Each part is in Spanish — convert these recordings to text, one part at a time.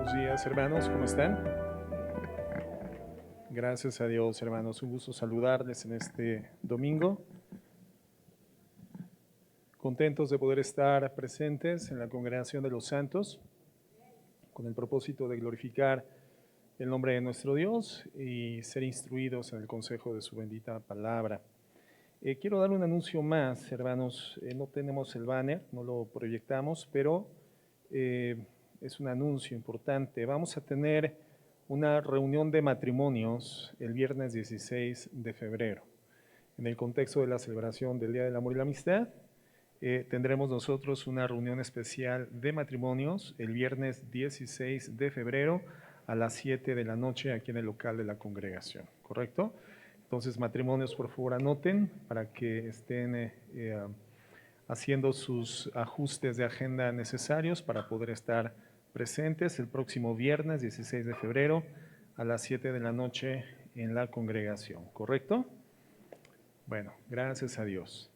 Buenos días, hermanos, ¿cómo están? Gracias a Dios, hermanos, un gusto saludarles en este domingo. Contentos de poder estar presentes en la congregación de los santos, con el propósito de glorificar el nombre de nuestro Dios y ser instruidos en el consejo de su bendita palabra. Quiero dar un anuncio más, hermanos. No tenemos el banner, no lo proyectamos, pero es un anuncio importante. Vamos a tener una reunión de matrimonios el viernes 16 de febrero. En el contexto de la celebración del Día del Amor y la Amistad, tendremos nosotros una reunión especial de matrimonios el viernes 16 de febrero a las 7 de la noche aquí en el local de la congregación, ¿correcto? Entonces, matrimonios, por favor, anoten para que estén haciendo sus ajustes de agenda necesarios para poder estar presentes el próximo viernes 16 de febrero a las 7 de la noche en la congregación, ¿correcto? Bueno, gracias a Dios.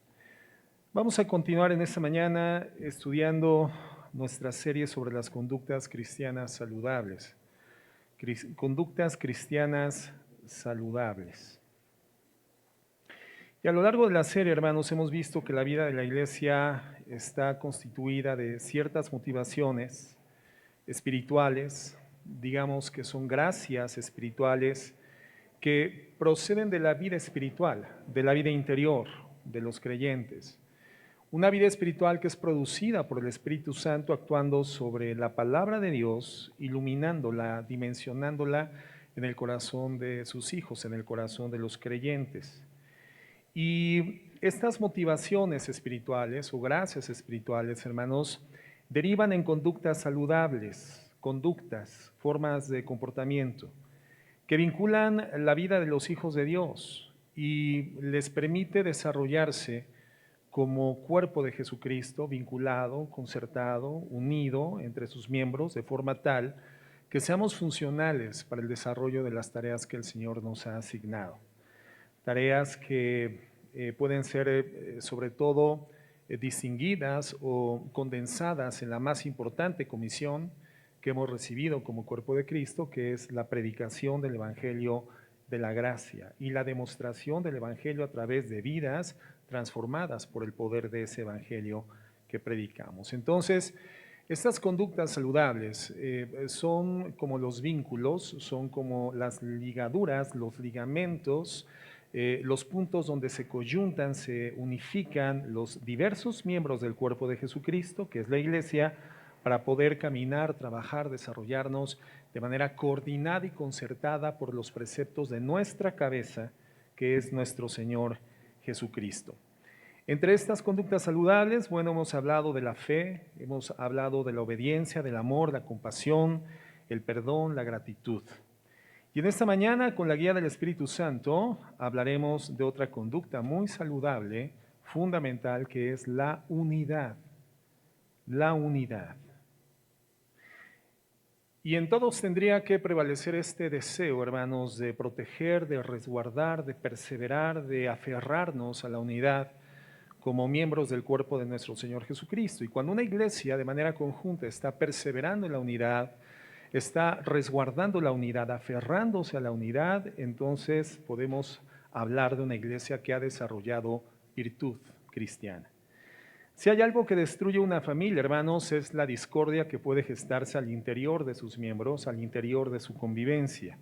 Vamos a continuar en esta mañana estudiando nuestra serie sobre las conductas cristianas saludables. Conductas cristianas saludables. Y a lo largo de la serie, hermanos, hemos visto que la vida de la iglesia está constituida de ciertas motivaciones espirituales, digamos que son gracias espirituales que proceden de la vida espiritual, de la vida interior de los creyentes. Una vida espiritual que es producida por el Espíritu Santo actuando sobre la palabra de Dios, iluminándola, dimensionándola en el corazón de sus hijos, en el corazón de los creyentes. Y estas motivaciones espirituales o gracias espirituales, hermanos, derivan en conductas saludables, conductas, formas de comportamiento, que vinculan la vida de los hijos de Dios y les permite desarrollarse como cuerpo de Jesucristo, vinculado, concertado, unido entre sus miembros, de forma tal que seamos funcionales para el desarrollo de las tareas que el Señor nos ha asignado. Tareas que pueden ser sobre todo distinguidas o condensadas en la más importante comisión que hemos recibido como cuerpo de Cristo, que es la predicación del Evangelio de la gracia y la demostración del Evangelio a través de vidas transformadas por el poder de ese Evangelio que predicamos. Entonces, estas conductas saludables son como los vínculos, son como las ligaduras, los ligamentos, los puntos donde se coyuntan, se unifican los diversos miembros del cuerpo de Jesucristo, que es la iglesia, para poder caminar, trabajar, desarrollarnos de manera coordinada y concertada por los preceptos de nuestra cabeza, que es nuestro Señor Jesucristo. Entre estas conductas saludables, bueno, hemos hablado de la fe, hemos hablado de la obediencia, del amor, la compasión, el perdón, la gratitud. Y en esta mañana, con la guía del Espíritu Santo, hablaremos de otra conducta muy saludable, fundamental, que es la unidad. La unidad. Y en todos tendría que prevalecer este deseo, hermanos, de proteger, de resguardar, de perseverar, de aferrarnos a la unidad como miembros del cuerpo de nuestro Señor Jesucristo. Y cuando una iglesia de manera conjunta está perseverando en la unidad, está resguardando la unidad, aferrándose a la unidad, entonces podemos hablar de una iglesia que ha desarrollado virtud cristiana. Si hay algo que destruye una familia, hermanos, es la discordia que puede gestarse al interior de sus miembros, al interior de su convivencia.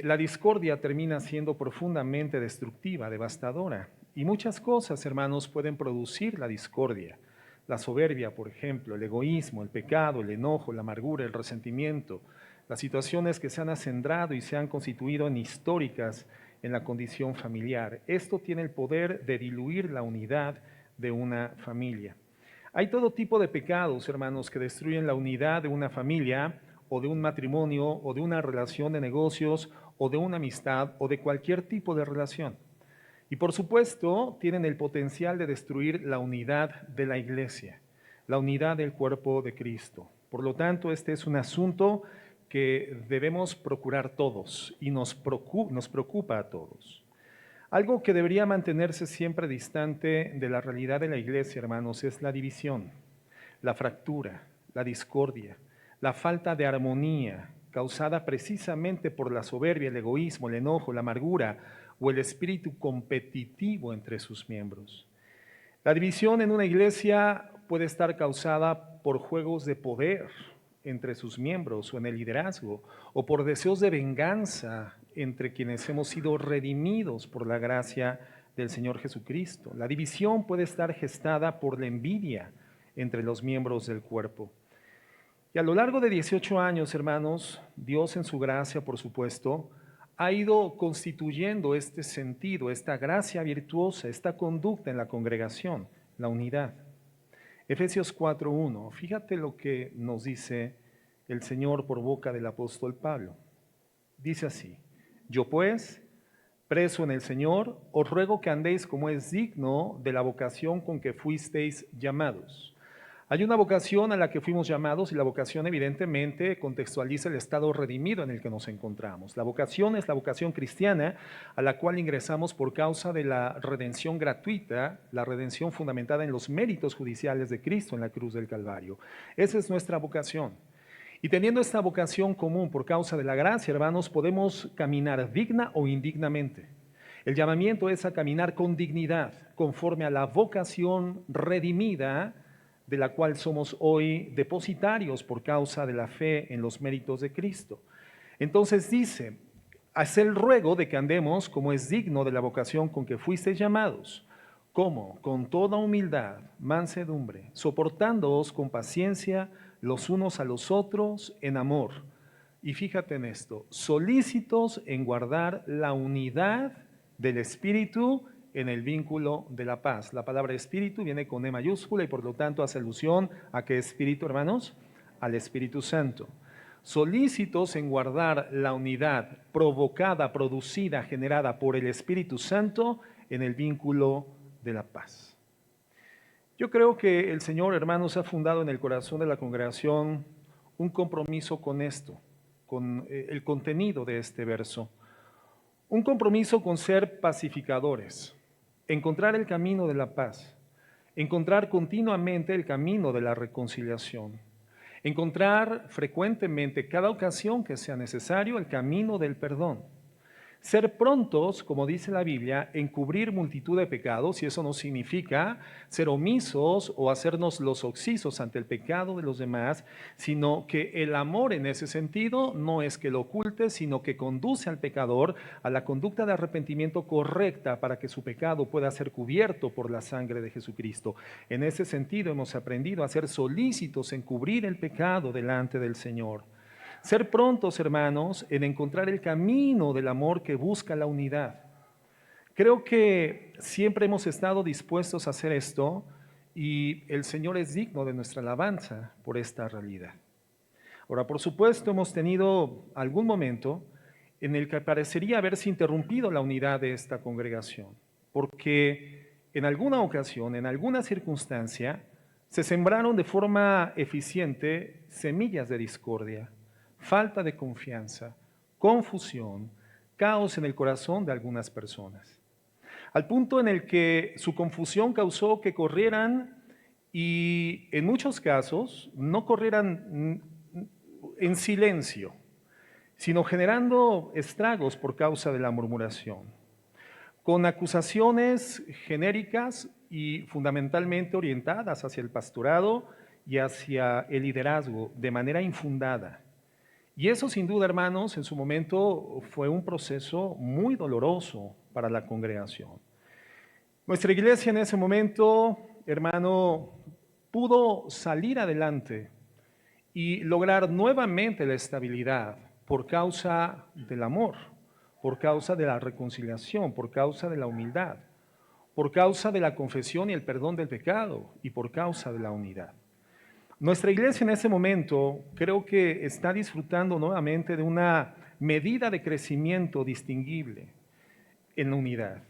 La discordia termina siendo profundamente destructiva, devastadora. Y muchas cosas, hermanos, pueden producir la discordia. La soberbia, por ejemplo, el egoísmo, el pecado, el enojo, la amargura, el resentimiento, las situaciones que se han acendrado y se han constituido en históricas en la condición familiar. Esto tiene el poder de diluir la unidad de una familia. Hay todo tipo de pecados, hermanos, que destruyen la unidad de una familia o de un matrimonio o de una relación de negocios o de una amistad o de cualquier tipo de relación. Y por supuesto, tienen el potencial de destruir la unidad de la iglesia, la unidad del cuerpo de Cristo. Por lo tanto, este es un asunto que debemos procurar todos y nos preocupa a todos. Algo que debería mantenerse siempre distante de la realidad de la iglesia, hermanos, es la división, la fractura, la discordia, la falta de armonía causada precisamente por la soberbia, el egoísmo, el enojo, la amargura o el espíritu competitivo entre sus miembros. La división en una iglesia puede estar causada por juegos de poder entre sus miembros o en el liderazgo, o por deseos de venganza entre quienes hemos sido redimidos por la gracia del Señor Jesucristo. La división puede estar gestada por la envidia entre los miembros del cuerpo. Y a lo largo de 18 años, hermanos, Dios en su gracia, por supuesto, ha ido constituyendo este sentido, esta gracia virtuosa, esta conducta en la congregación, la unidad. Efesios 4:1, fíjate lo que nos dice el Señor por boca del apóstol Pablo. Dice así: yo pues, preso en el Señor, os ruego que andéis como es digno de la vocación con que fuisteis llamados. Hay una vocación a la que fuimos llamados y la vocación evidentemente contextualiza el estado redimido en el que nos encontramos. La vocación es la vocación cristiana a la cual ingresamos por causa de la redención gratuita, la redención fundamentada en los méritos judiciales de Cristo en la cruz del Calvario. Esa es nuestra vocación. Y teniendo esta vocación común por causa de la gracia, hermanos, podemos caminar digna o indignamente. El llamamiento es a caminar con dignidad, conforme a la vocación redimida de la cual somos hoy depositarios por causa de la fe en los méritos de Cristo. Entonces dice, haz el ruego de que andemos como es digno de la vocación con que fuisteis llamados. ¿Cómo? Con toda humildad, mansedumbre, soportándoos con paciencia los unos a los otros en amor. Y fíjate en esto, solícitos en guardar la unidad del Espíritu en el vínculo de la paz. La palabra espíritu viene con E mayúscula y por lo tanto hace alusión a qué espíritu, hermanos, al Espíritu Santo. Solícitos en guardar la unidad provocada, producida, generada por el Espíritu Santo en el vínculo de la paz. Yo creo que el Señor, hermanos, ha fundado en el corazón de la congregación un compromiso con esto, con el contenido de este verso. Un compromiso con ser pacificadores, encontrar el camino de la paz, encontrar continuamente el camino de la reconciliación, encontrar frecuentemente, cada ocasión que sea necesario, el camino del perdón. Ser prontos, como dice la Biblia, en cubrir multitud de pecados, y eso no significa ser omisos o hacernos los oxisos ante el pecado de los demás, sino que el amor en ese sentido no es que lo oculte, sino que conduce al pecador a la conducta de arrepentimiento correcta para que su pecado pueda ser cubierto por la sangre de Jesucristo. En ese sentido hemos aprendido a ser solícitos en cubrir el pecado delante del Señor. Ser prontos, hermanos, en encontrar el camino del amor que busca la unidad. Creo que siempre hemos estado dispuestos a hacer esto y el Señor es digno de nuestra alabanza por esta realidad. Ahora, por supuesto, hemos tenido algún momento en el que parecería haberse interrumpido la unidad de esta congregación, porque en alguna ocasión, en alguna circunstancia, se sembraron de forma eficiente semillas de discordia, falta de confianza, confusión, caos en el corazón de algunas personas. Al punto en el que su confusión causó que corrieran y en muchos casos no corrieran en silencio, sino generando estragos por causa de la murmuración, con acusaciones genéricas y fundamentalmente orientadas hacia el pastorado y hacia el liderazgo de manera infundada. Y eso sin duda, hermanos, en su momento fue un proceso muy doloroso para la congregación. Nuestra iglesia en ese momento, hermano, pudo salir adelante y lograr nuevamente la estabilidad por causa del amor, por causa de la reconciliación, por causa de la humildad, por causa de la confesión y el perdón del pecado y por causa de la unidad. Nuestra iglesia en ese momento creo que está disfrutando nuevamente de una medida de crecimiento distinguible en la unidad.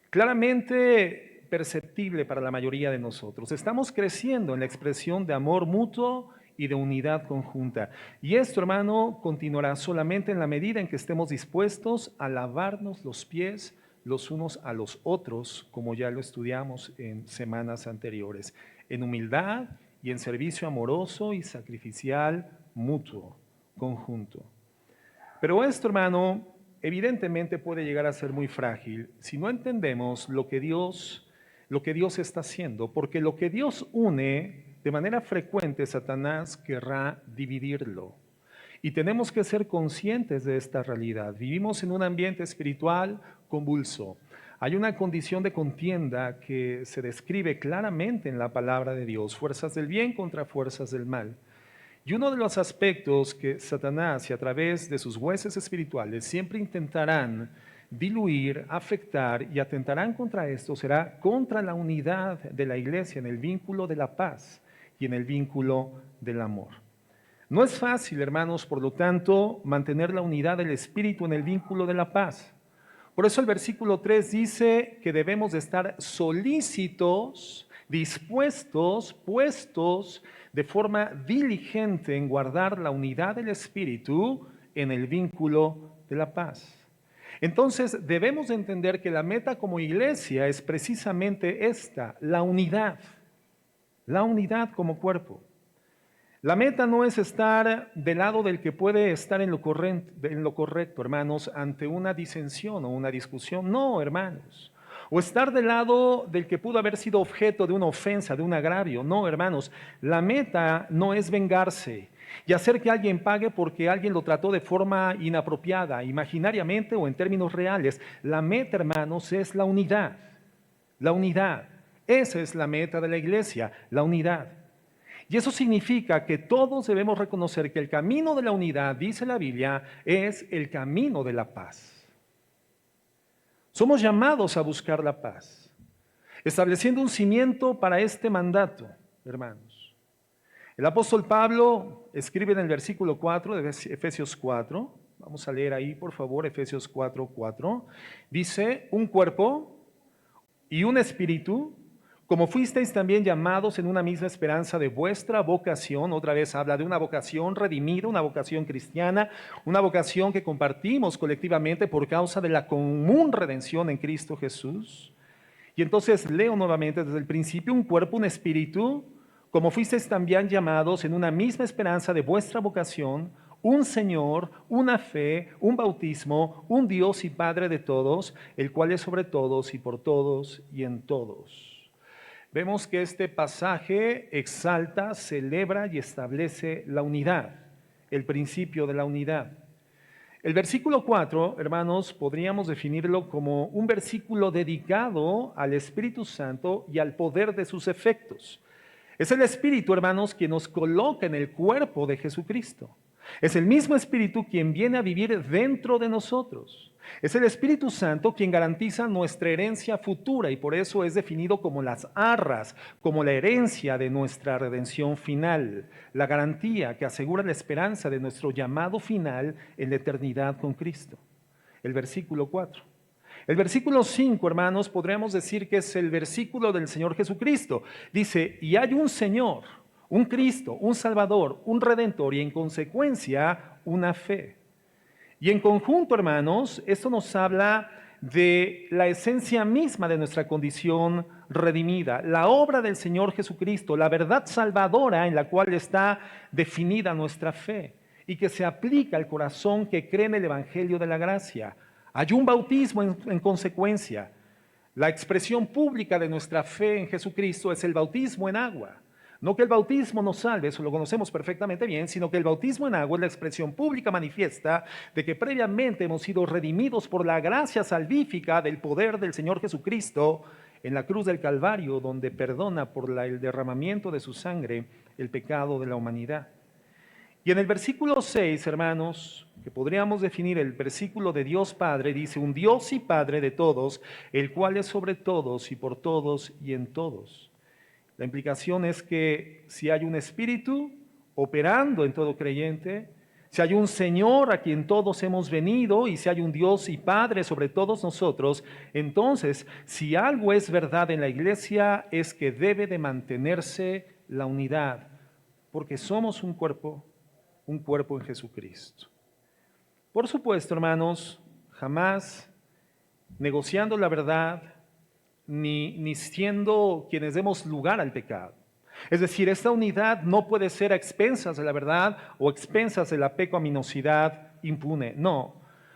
Claramente perceptible para la mayoría de nosotros. Estamos creciendo en la expresión de amor mutuo y de unidad conjunta. Y esto, hermano, continuará solamente en la medida en que estemos dispuestos a lavarnos los pies los unos a los otros, como ya lo estudiamos en semanas anteriores, en humildad y en servicio amoroso y sacrificial mutuo, conjunto. Pero esto, hermano, evidentemente puede llegar a ser muy frágil si no entendemos lo que Dios está haciendo, porque lo que Dios une, de manera frecuente Satanás querrá dividirlo. Y tenemos que ser conscientes de esta realidad. Vivimos en un ambiente espiritual convulso. Hay una condición de contienda que se describe claramente en la palabra de Dios, fuerzas del bien contra fuerzas del mal. Y uno de los aspectos que Satanás y a través de sus huestes espirituales siempre intentarán diluir, afectar y atentarán contra esto será contra la unidad de la iglesia en el vínculo de la paz y en el vínculo del amor. No es fácil, hermanos, por lo tanto, mantener la unidad del espíritu en el vínculo de la paz. Por eso el versículo 3 dice que debemos de estar solícitos, dispuestos, puestos de forma diligente en guardar la unidad del espíritu en el vínculo de la paz. Entonces debemos de entender que la meta como iglesia es precisamente esta, la unidad como cuerpo. La meta no es estar del lado del que puede estar en lo correcto, hermanos, ante una disensión o una discusión. No, hermanos. O estar del lado del que pudo haber sido objeto de una ofensa, de un agravio. No, hermanos. La meta no es vengarse y hacer que alguien pague porque alguien lo trató de forma inapropiada, imaginariamente o en términos reales. La meta, hermanos, es la unidad. La unidad. Esa es la meta de la iglesia, la unidad. Y eso significa que todos debemos reconocer que el camino de la unidad, dice la Biblia, es el camino de la paz. Somos llamados a buscar la paz, estableciendo un cimiento para este mandato, hermanos. El apóstol Pablo escribe en el versículo 4 de Efesios 4, vamos a leer ahí por favor Efesios 4:4, dice, un cuerpo y un espíritu, como fuisteis también llamados en una misma esperanza de vuestra vocación. Otra vez habla de una vocación redimida, una vocación cristiana, una vocación que compartimos colectivamente por causa de la común redención en Cristo Jesús. Y entonces leo nuevamente desde el principio, un cuerpo, un espíritu, como fuisteis también llamados en una misma esperanza de vuestra vocación, un Señor, una fe, un bautismo, un Dios y Padre de todos, el cual es sobre todos y por todos y en todos. Vemos que este pasaje exalta, celebra y establece la unidad, el principio de la unidad. El versículo 4, hermanos, podríamos definirlo como un versículo dedicado al Espíritu Santo y al poder de sus efectos. Es el Espíritu, hermanos, quien nos coloca en el cuerpo de Jesucristo. Es el mismo Espíritu quien viene a vivir dentro de nosotros. Es el Espíritu Santo quien garantiza nuestra herencia futura y por eso es definido como las arras, como la herencia de nuestra redención final, la garantía que asegura la esperanza de nuestro llamado final en la eternidad con Cristo. El versículo 4. El versículo 5, hermanos, podríamos decir que es el versículo del Señor Jesucristo. Dice, y hay un Señor, un Cristo, un Salvador, un Redentor y en consecuencia una fe. Y en conjunto, hermanos, esto nos habla de la esencia misma de nuestra condición redimida, la obra del Señor Jesucristo, la verdad salvadora en la cual está definida nuestra fe y que se aplica al corazón que cree en el Evangelio de la gracia. Hay un bautismo en consecuencia. La expresión pública de nuestra fe en Jesucristo es el bautismo en agua. No que el bautismo nos salve, eso lo conocemos perfectamente bien, sino que el bautismo en agua es la expresión pública manifiesta de que previamente hemos sido redimidos por la gracia salvífica del poder del Señor Jesucristo en la cruz del Calvario, donde perdona por el derramamiento de su sangre el pecado de la humanidad. Y en el versículo 6, hermanos, que podríamos definir el versículo de Dios Padre, dice, un Dios y Padre de todos, el cual es sobre todos y por todos y en todos. La implicación es que si hay un espíritu operando en todo creyente, si hay un Señor a quien todos hemos venido y si hay un Dios y Padre sobre todos nosotros, entonces si algo es verdad en la iglesia es que debe de mantenerse la unidad, porque somos un cuerpo en Jesucristo. Por supuesto, hermanos, jamás negociando la verdad, ni siendo quienes demos lugar al pecado. Es decir, esta unidad no puede ser a expensas de la verdad o a expensas de la pecaminosidad impune. No,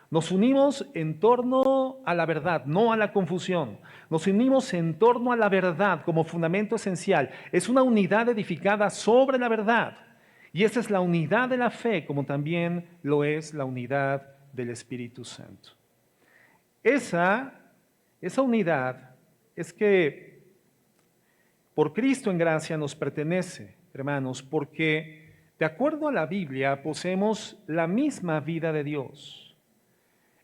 nos unimos en torno a la verdad, no a la confusión. Nos unimos en torno a la verdad como fundamento esencial. Es una unidad edificada sobre la verdad. Y esa es la unidad de la fe, como también lo es la unidad del Espíritu Santo. Esa unidad es que por Cristo en gracia nos pertenece, hermanos, porque de acuerdo a la Biblia poseemos la misma vida de Dios.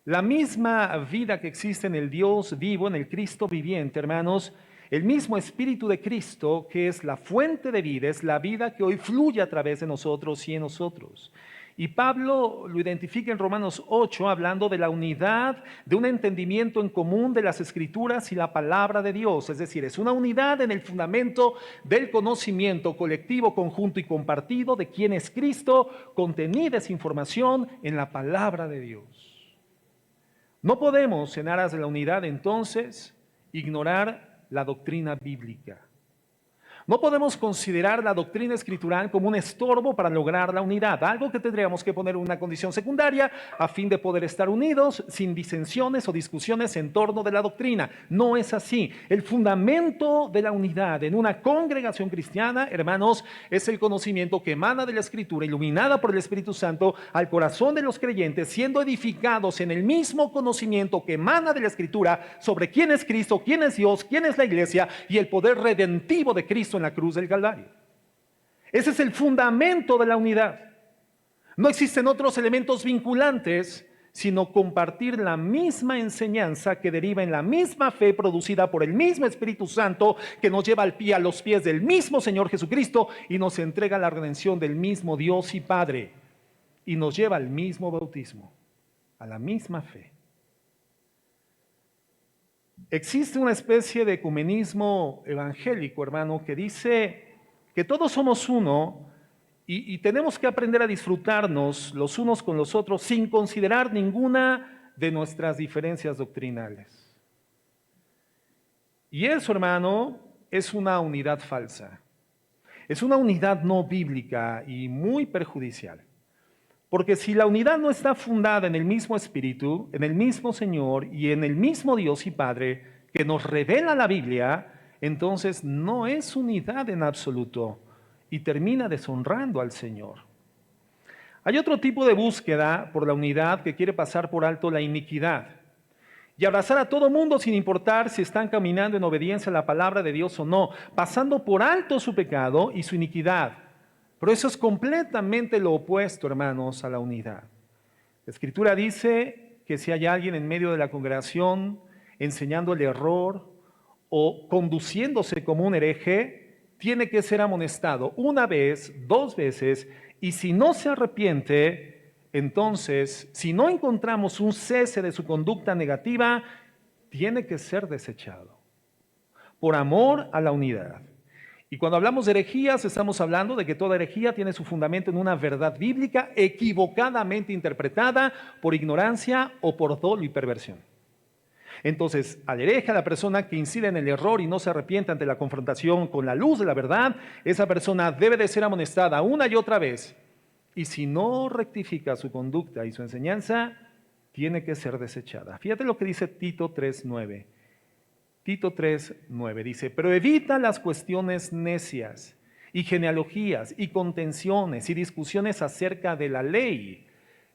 La misma vida que existe en el Dios vivo, en el Cristo viviente, hermanos, el mismo Espíritu de Cristo, que es la fuente de vida, es la vida que hoy fluye a través de nosotros y en nosotros. Y Pablo lo identifica en Romanos 8, hablando de la unidad, de un entendimiento en común de las Escrituras y la palabra de Dios. Es decir, es una unidad en el fundamento del conocimiento colectivo, conjunto y compartido de quién es Cristo, contenida esa información en la palabra de Dios. No podemos, en aras de la unidad, entonces, ignorar la doctrina bíblica. No podemos considerar la doctrina escritural como un estorbo para lograr la unidad, algo que tendríamos que poner en una condición secundaria a fin de poder estar unidos sin disensiones o discusiones en torno de la doctrina. No es así. El fundamento de la unidad en una congregación cristiana, hermanos, es el conocimiento que emana de la Escritura, iluminada por el Espíritu Santo al corazón de los creyentes, siendo edificados en el mismo conocimiento que emana de la Escritura sobre quién es Cristo, quién es Dios, quién es la iglesia y el poder redentivo de Cristo en la cruz del Calvario. Ese es el fundamento de la unidad. No existen otros elementos vinculantes, sino compartir la misma enseñanza que deriva en la misma fe producida por el mismo Espíritu Santo que nos lleva a los pies del mismo Señor Jesucristo y nos entrega la redención del mismo Dios y Padre y nos lleva al mismo bautismo, a la misma fe. Existe una especie de ecumenismo evangélico, hermano, que dice que todos somos uno y tenemos que aprender a disfrutarnos los unos con los otros sin considerar ninguna de nuestras diferencias doctrinales. Y eso, hermano, es una unidad falsa. Es una unidad no bíblica y muy perjudicial. Porque si la unidad no está fundada en el mismo Espíritu, en el mismo Señor y en el mismo Dios y Padre que nos revela la Biblia, entonces no es unidad en absoluto y termina deshonrando al Señor. Hay otro tipo de búsqueda por la unidad que quiere pasar por alto la iniquidad y abrazar a todo mundo sin importar si están caminando en obediencia a la palabra de Dios o no, pasando por alto su pecado y su iniquidad. Pero eso es completamente lo opuesto, hermanos, a la unidad. La Escritura dice que si hay alguien en medio de la congregación enseñando el error o conduciéndose como un hereje, tiene que ser amonestado una vez, 2 veces, y si no se arrepiente, entonces, si no encontramos un cese de su conducta negativa, tiene que ser desechado, por amor a la unidad. Y cuando hablamos de herejías, estamos hablando de que toda herejía tiene su fundamento en una verdad bíblica equivocadamente interpretada por ignorancia o por dolo y perversión. Entonces, al hereje, a la persona que incide en el error y no se arrepiente ante la confrontación con la luz de la verdad, esa persona debe de ser amonestada una y otra vez. Y si no rectifica su conducta y su enseñanza, tiene que ser desechada. Fíjate lo que dice Tito 3:9. Tito 3:9 dice, pero evita las cuestiones necias y genealogías y contenciones y discusiones acerca de la ley,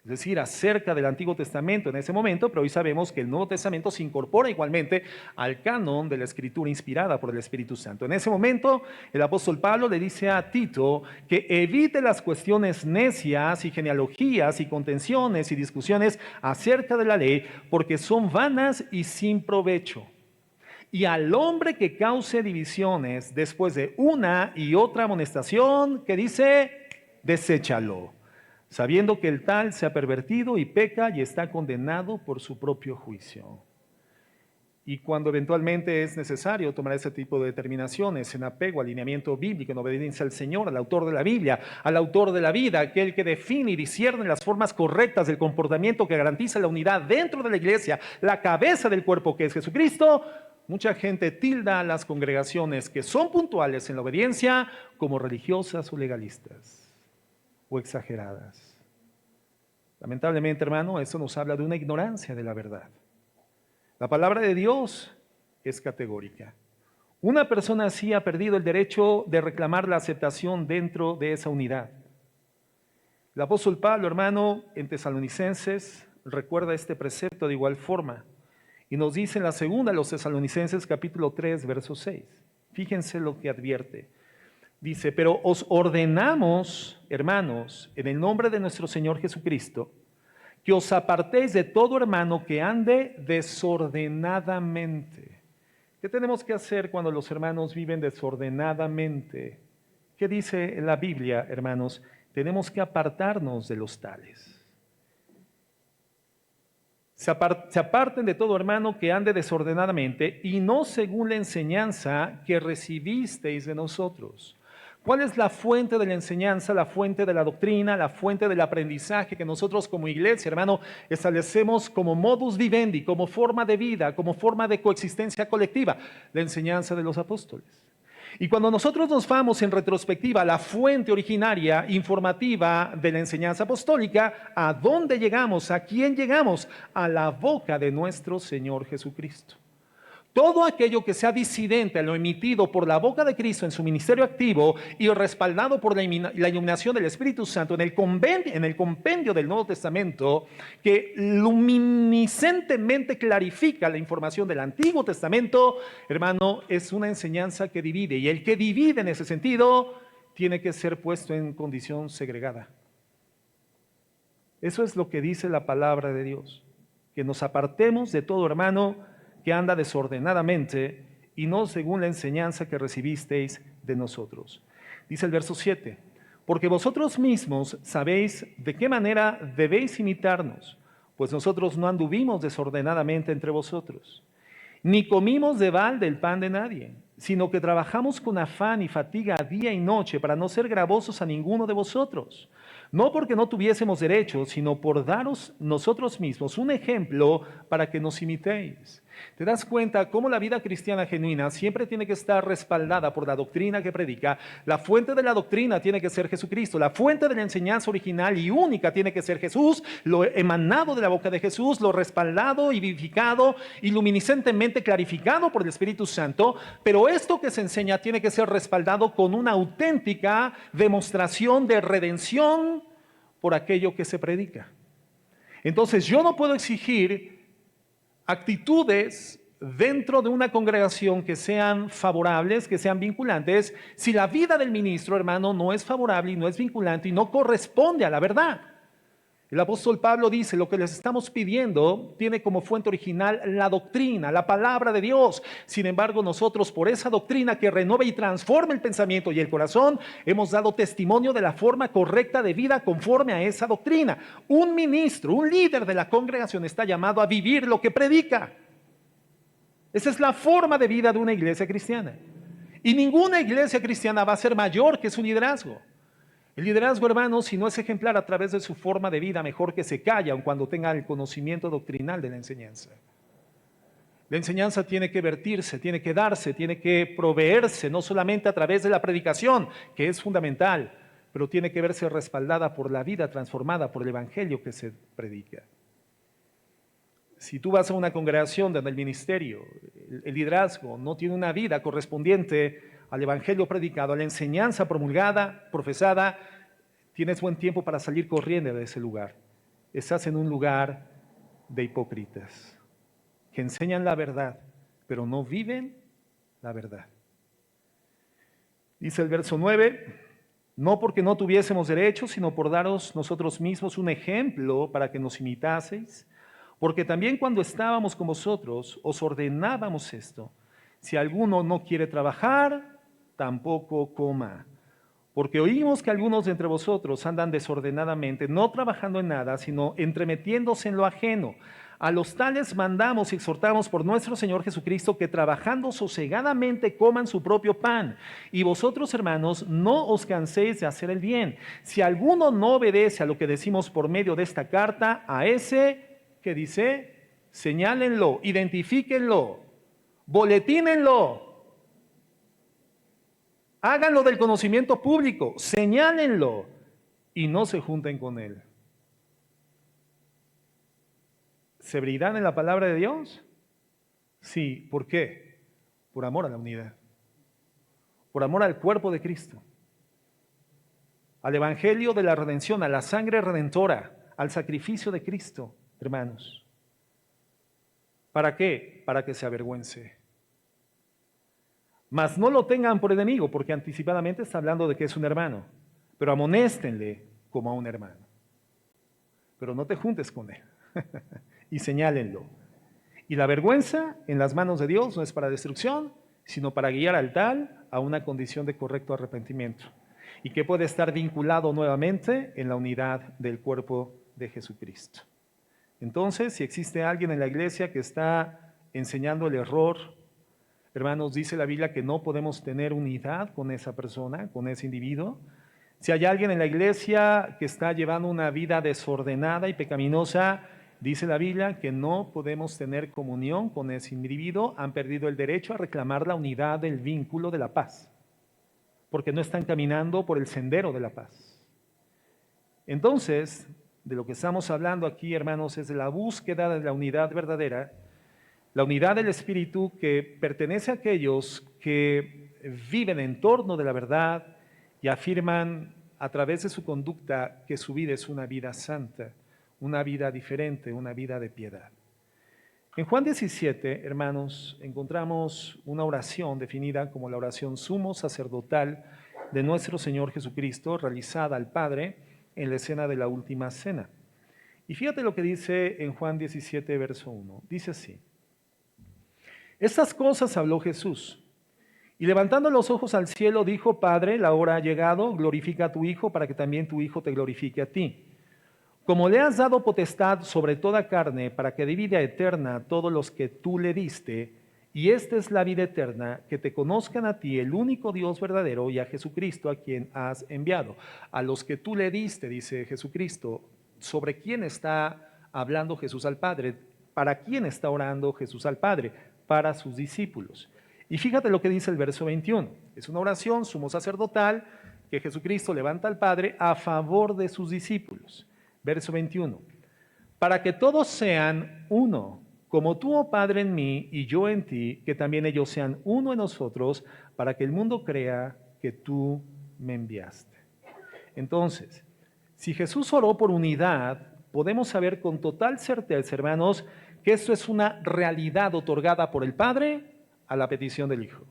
es decir, acerca del Antiguo Testamento en ese momento, pero hoy sabemos que el Nuevo Testamento se incorpora igualmente al canon de la Escritura inspirada por el Espíritu Santo. En ese momento, el apóstol Pablo le dice a Tito que evite las cuestiones necias y genealogías y contenciones y discusiones acerca de la ley, porque son vanas y sin provecho. Y al hombre que cause divisiones después de una y otra amonestación, que dice, deséchalo, sabiendo que el tal se ha pervertido y peca y está condenado por su propio juicio. Y cuando eventualmente es necesario tomar ese tipo de determinaciones en apego al lineamiento bíblico, en obediencia al Señor, al autor de la Biblia, al autor de la vida, aquel que define y discierne las formas correctas del comportamiento que garantiza la unidad dentro de la iglesia, la cabeza del cuerpo que es Jesucristo, Mucha gente tilda a las congregaciones que son puntuales en la obediencia como religiosas o legalistas o exageradas. Lamentablemente, hermano, eso nos habla de una ignorancia de la verdad. La palabra de Dios es categórica. Una persona así ha perdido el derecho de reclamar la aceptación dentro de esa unidad. El apóstol Pablo, hermano, en Tesalonicenses, recuerda este precepto de igual forma. Y nos dice en la segunda de los Tesalonicenses, capítulo 3, verso 6. Fíjense lo que advierte. Dice, pero os ordenamos, hermanos, en el nombre de nuestro Señor Jesucristo, que os apartéis de todo hermano que ande desordenadamente. ¿Qué tenemos que hacer cuando los hermanos viven desordenadamente? ¿Qué dice la Biblia, hermanos? Tenemos que apartarnos de los tales. Se aparten de todo hermano que ande desordenadamente y no según la enseñanza que recibisteis de nosotros. ¿Cuál es la fuente de la enseñanza, la fuente de la doctrina, la fuente del aprendizaje que nosotros como iglesia, hermano, establecemos como modus vivendi, como forma de vida, como forma de coexistencia colectiva? La enseñanza de los apóstoles. Y cuando nosotros nos vamos en retrospectiva a la fuente originaria, informativa de la enseñanza apostólica, ¿a dónde llegamos? ¿A quién llegamos? A la boca de nuestro Señor Jesucristo. Todo aquello que sea disidente a lo emitido por la boca de Cristo en su ministerio activo y respaldado por la iluminación del Espíritu Santo en el compendio del Nuevo Testamento, que luminiscentemente clarifica la información del Antiguo Testamento, hermano, es una enseñanza que divide. Y el que divide en ese sentido tiene que ser puesto en condición segregada. Eso es lo que dice la palabra de Dios, que nos apartemos de todo hermano que anda desordenadamente y no según la enseñanza que recibisteis de nosotros. Dice el verso 7, porque vosotros mismos sabéis de qué manera debéis imitarnos, pues nosotros no anduvimos desordenadamente entre vosotros, ni comimos de balde el pan de nadie, sino que trabajamos con afán y fatiga día y noche para no ser gravosos a ninguno de vosotros. No porque no tuviésemos derecho, sino por daros nosotros mismos un ejemplo para que nos imitéis. ¿Te das cuenta cómo la vida cristiana genuina siempre tiene que estar respaldada por la doctrina que predica? La fuente de la doctrina tiene que ser Jesucristo. La fuente de la enseñanza original y única tiene que ser Jesús, lo emanado de la boca de Jesús, lo respaldado y vivificado y luminiscentemente clarificado por el Espíritu Santo. Pero esto que se enseña tiene que ser respaldado con una auténtica demostración de redención por aquello que se predica. Entonces yo no puedo exigir actitudes dentro de una congregación que sean favorables, que sean vinculantes, si la vida del ministro, hermano, no es favorable y no es vinculante y no corresponde a la verdad. El apóstol Pablo dice, lo que les estamos pidiendo tiene como fuente original la doctrina, la palabra de Dios. Sin embargo, nosotros por esa doctrina que renueva y transforma el pensamiento y el corazón, hemos dado testimonio de la forma correcta de vida conforme a esa doctrina. Un ministro, un líder de la congregación está llamado a vivir lo que predica. Esa es la forma de vida de una iglesia cristiana. Y ninguna iglesia cristiana va a ser mayor que su liderazgo. El liderazgo, hermano, si no es ejemplar a través de su forma de vida, mejor que se calle, aun cuando tenga el conocimiento doctrinal de la enseñanza. La enseñanza tiene que vertirse, tiene que darse, tiene que proveerse, no solamente a través de la predicación, que es fundamental, pero tiene que verse respaldada por la vida transformada, por el evangelio que se predica. Si tú vas a una congregación donde el ministerio, el liderazgo, no tiene una vida correspondiente al evangelio predicado, a la enseñanza promulgada, profesada, tienes buen tiempo para salir corriendo de ese lugar. Estás en un lugar de hipócritas que enseñan la verdad, pero no viven la verdad. Dice el verso 9, no porque no tuviésemos derecho, sino por daros nosotros mismos un ejemplo para que nos imitaseis, porque también cuando estábamos con vosotros os ordenábamos esto: si alguno no quiere trabajar, tampoco coma. Porque oímos que algunos de entre vosotros andan desordenadamente, no trabajando en nada, sino entremetiéndose en lo ajeno. A los tales mandamos y exhortamos por nuestro Señor Jesucristo que trabajando sosegadamente coman su propio pan. Y vosotros, hermanos, no os canséis de hacer el bien. Si alguno no obedece a lo que decimos por medio de esta carta, a ese que dice, señálenlo, identifíquenlo. boletínenlo, háganlo del conocimiento público, señálenlo y no se junten con él. ¿Se brindan en la palabra de Dios? Sí, ¿por qué? Por amor a la unidad, por amor al cuerpo de Cristo, al evangelio de la redención, a la sangre redentora, al sacrificio de Cristo, hermanos. ¿Para qué? Para que se avergüence. Mas no lo tengan por enemigo, porque anticipadamente está hablando de que es un hermano, pero amonéstenle como a un hermano. Pero no te juntes con él y señálenlo. Y la vergüenza en las manos de Dios no es para destrucción, sino para guiar al tal a una condición de correcto arrepentimiento y que puede estar vinculado nuevamente en la unidad del cuerpo de Jesucristo. Entonces, si existe alguien en la iglesia que está enseñando el error, hermanos, dice la Biblia que no podemos tener unidad con esa persona, con ese individuo. Si hay alguien en la iglesia que está llevando una vida desordenada y pecaminosa, dice la Biblia que no podemos tener comunión con ese individuo, han perdido el derecho a reclamar la unidad del vínculo de la paz, porque no están caminando por el sendero de la paz. Entonces, de lo que estamos hablando aquí, hermanos, es de la búsqueda de la unidad verdadera, la unidad del Espíritu que pertenece a aquellos que viven en torno de la verdad y afirman a través de su conducta que su vida es una vida santa, una vida diferente, una vida de piedad. En Juan 17, hermanos, encontramos una oración definida como la oración sumo sacerdotal de nuestro Señor Jesucristo, realizada al Padre en la escena de la última cena. Y fíjate lo que dice en Juan 17, verso 1. Dice así: estas cosas habló Jesús, y levantando los ojos al cielo dijo: Padre, la hora ha llegado, glorifica a tu Hijo para que también tu Hijo te glorifique a ti. Como le has dado potestad sobre toda carne para que dé vida eterna a todos los que tú le diste, y esta es la vida eterna, que te conozcan a ti, el único Dios verdadero, y a Jesucristo a quien has enviado. A los que tú le diste, dice Jesucristo. ¿Sobre quién está hablando Jesús al Padre? ¿Para quién está orando Jesús al Padre? Para sus discípulos. Y fíjate lo que dice el verso 21. Es una oración sumo sacerdotal que Jesucristo levanta al Padre a favor de sus discípulos. Verso 21. Para que todos sean uno, como tú, oh Padre, en mí y yo en ti, que también ellos sean uno en nosotros, para que el mundo crea que tú me enviaste. Entonces, si Jesús oró por unidad, podemos saber con total certeza, hermanos, que esto es una realidad otorgada por el Padre a la petición del Hijo.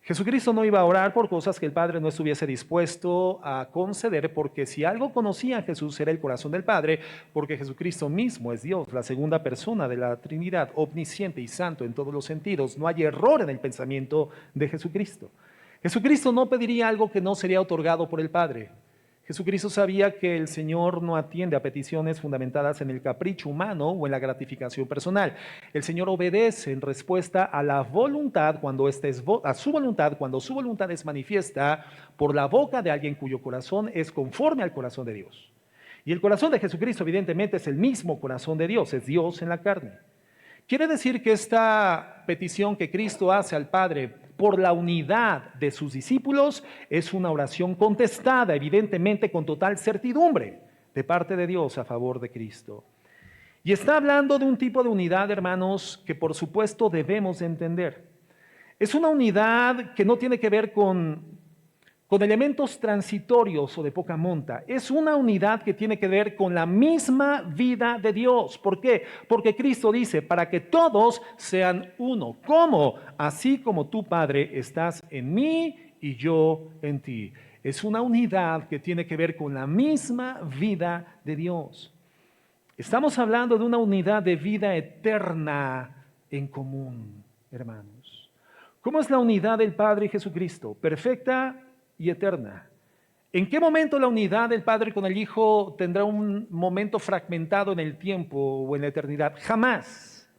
Jesucristo no iba a orar por cosas que el Padre no estuviese dispuesto a conceder, porque si algo conocía a Jesús era el corazón del Padre, porque Jesucristo mismo es Dios, la segunda persona de la Trinidad, omnisciente y santo en todos los sentidos. No hay error en el pensamiento de Jesucristo. Jesucristo no pediría algo que no sería otorgado por el Padre. Jesucristo sabía que el Señor no atiende a peticiones fundamentadas en el capricho humano o en la gratificación personal. El Señor obedece en respuesta a la voluntad cuando esta es a su voluntad, cuando su voluntad es manifiesta por la boca de alguien cuyo corazón es conforme al corazón de Dios. Y el corazón de Jesucristo evidentemente es el mismo corazón de Dios, es Dios en la carne. Quiere decir que esta petición que Cristo hace al Padre por la unidad de sus discípulos es una oración contestada, evidentemente con total certidumbre de parte de Dios a favor de Cristo. Y está hablando de un tipo de unidad, hermanos, que por supuesto debemos de entender. Es una unidad que no tiene que ver con elementos transitorios o de poca monta. Es una unidad que tiene que ver con la misma vida de Dios. ¿Por qué? Porque Cristo dice, para que todos sean uno. ¿Cómo? Así como tú, Padre, estás en mí y yo en ti. Es una unidad que tiene que ver con la misma vida de Dios. Estamos hablando de una unidad de vida eterna en común, hermanos. ¿Cómo es la unidad del Padre y Jesucristo? Perfecta y eterna. ¿En qué momento la unidad del Padre con el Hijo tendrá un momento fragmentado en el tiempo o en la eternidad? Jamás.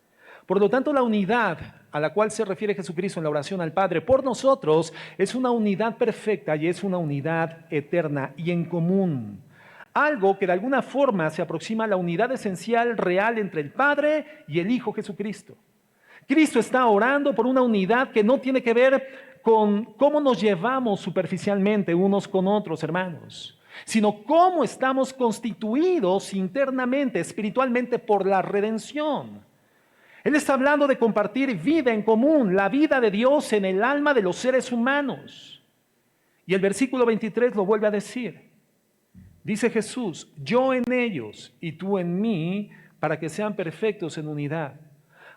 Por lo tanto, la unidad a la cual se refiere Jesucristo en la oración al Padre por nosotros es una unidad perfecta y es una unidad eterna y en común. Algo que de alguna forma se aproxima a la unidad esencial real entre el Padre y el Hijo Jesucristo. Cristo está orando por una unidad que no tiene que ver con cómo nos llevamos superficialmente unos con otros, hermanos, sino cómo estamos constituidos internamente, espiritualmente, por la redención. Él está hablando de compartir vida en común, la vida de Dios en el alma de los seres humanos. Y el versículo 23 lo vuelve a decir. Dice Jesús, yo en ellos y tú en mí, para que sean perfectos en unidad,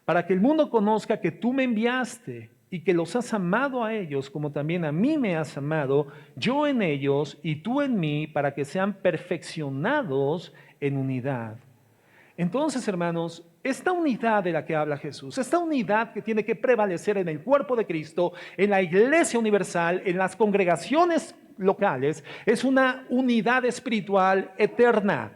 para que el mundo conozca que tú me enviaste y que los has amado a ellos como también a mí me has amado, yo en ellos y tú en mí, para que sean perfeccionados en unidad. Entonces, hermanos, esta unidad de la que habla Jesús, esta unidad que tiene que prevalecer en el cuerpo de Cristo, en la iglesia universal, en las congregaciones locales, es una unidad espiritual eterna.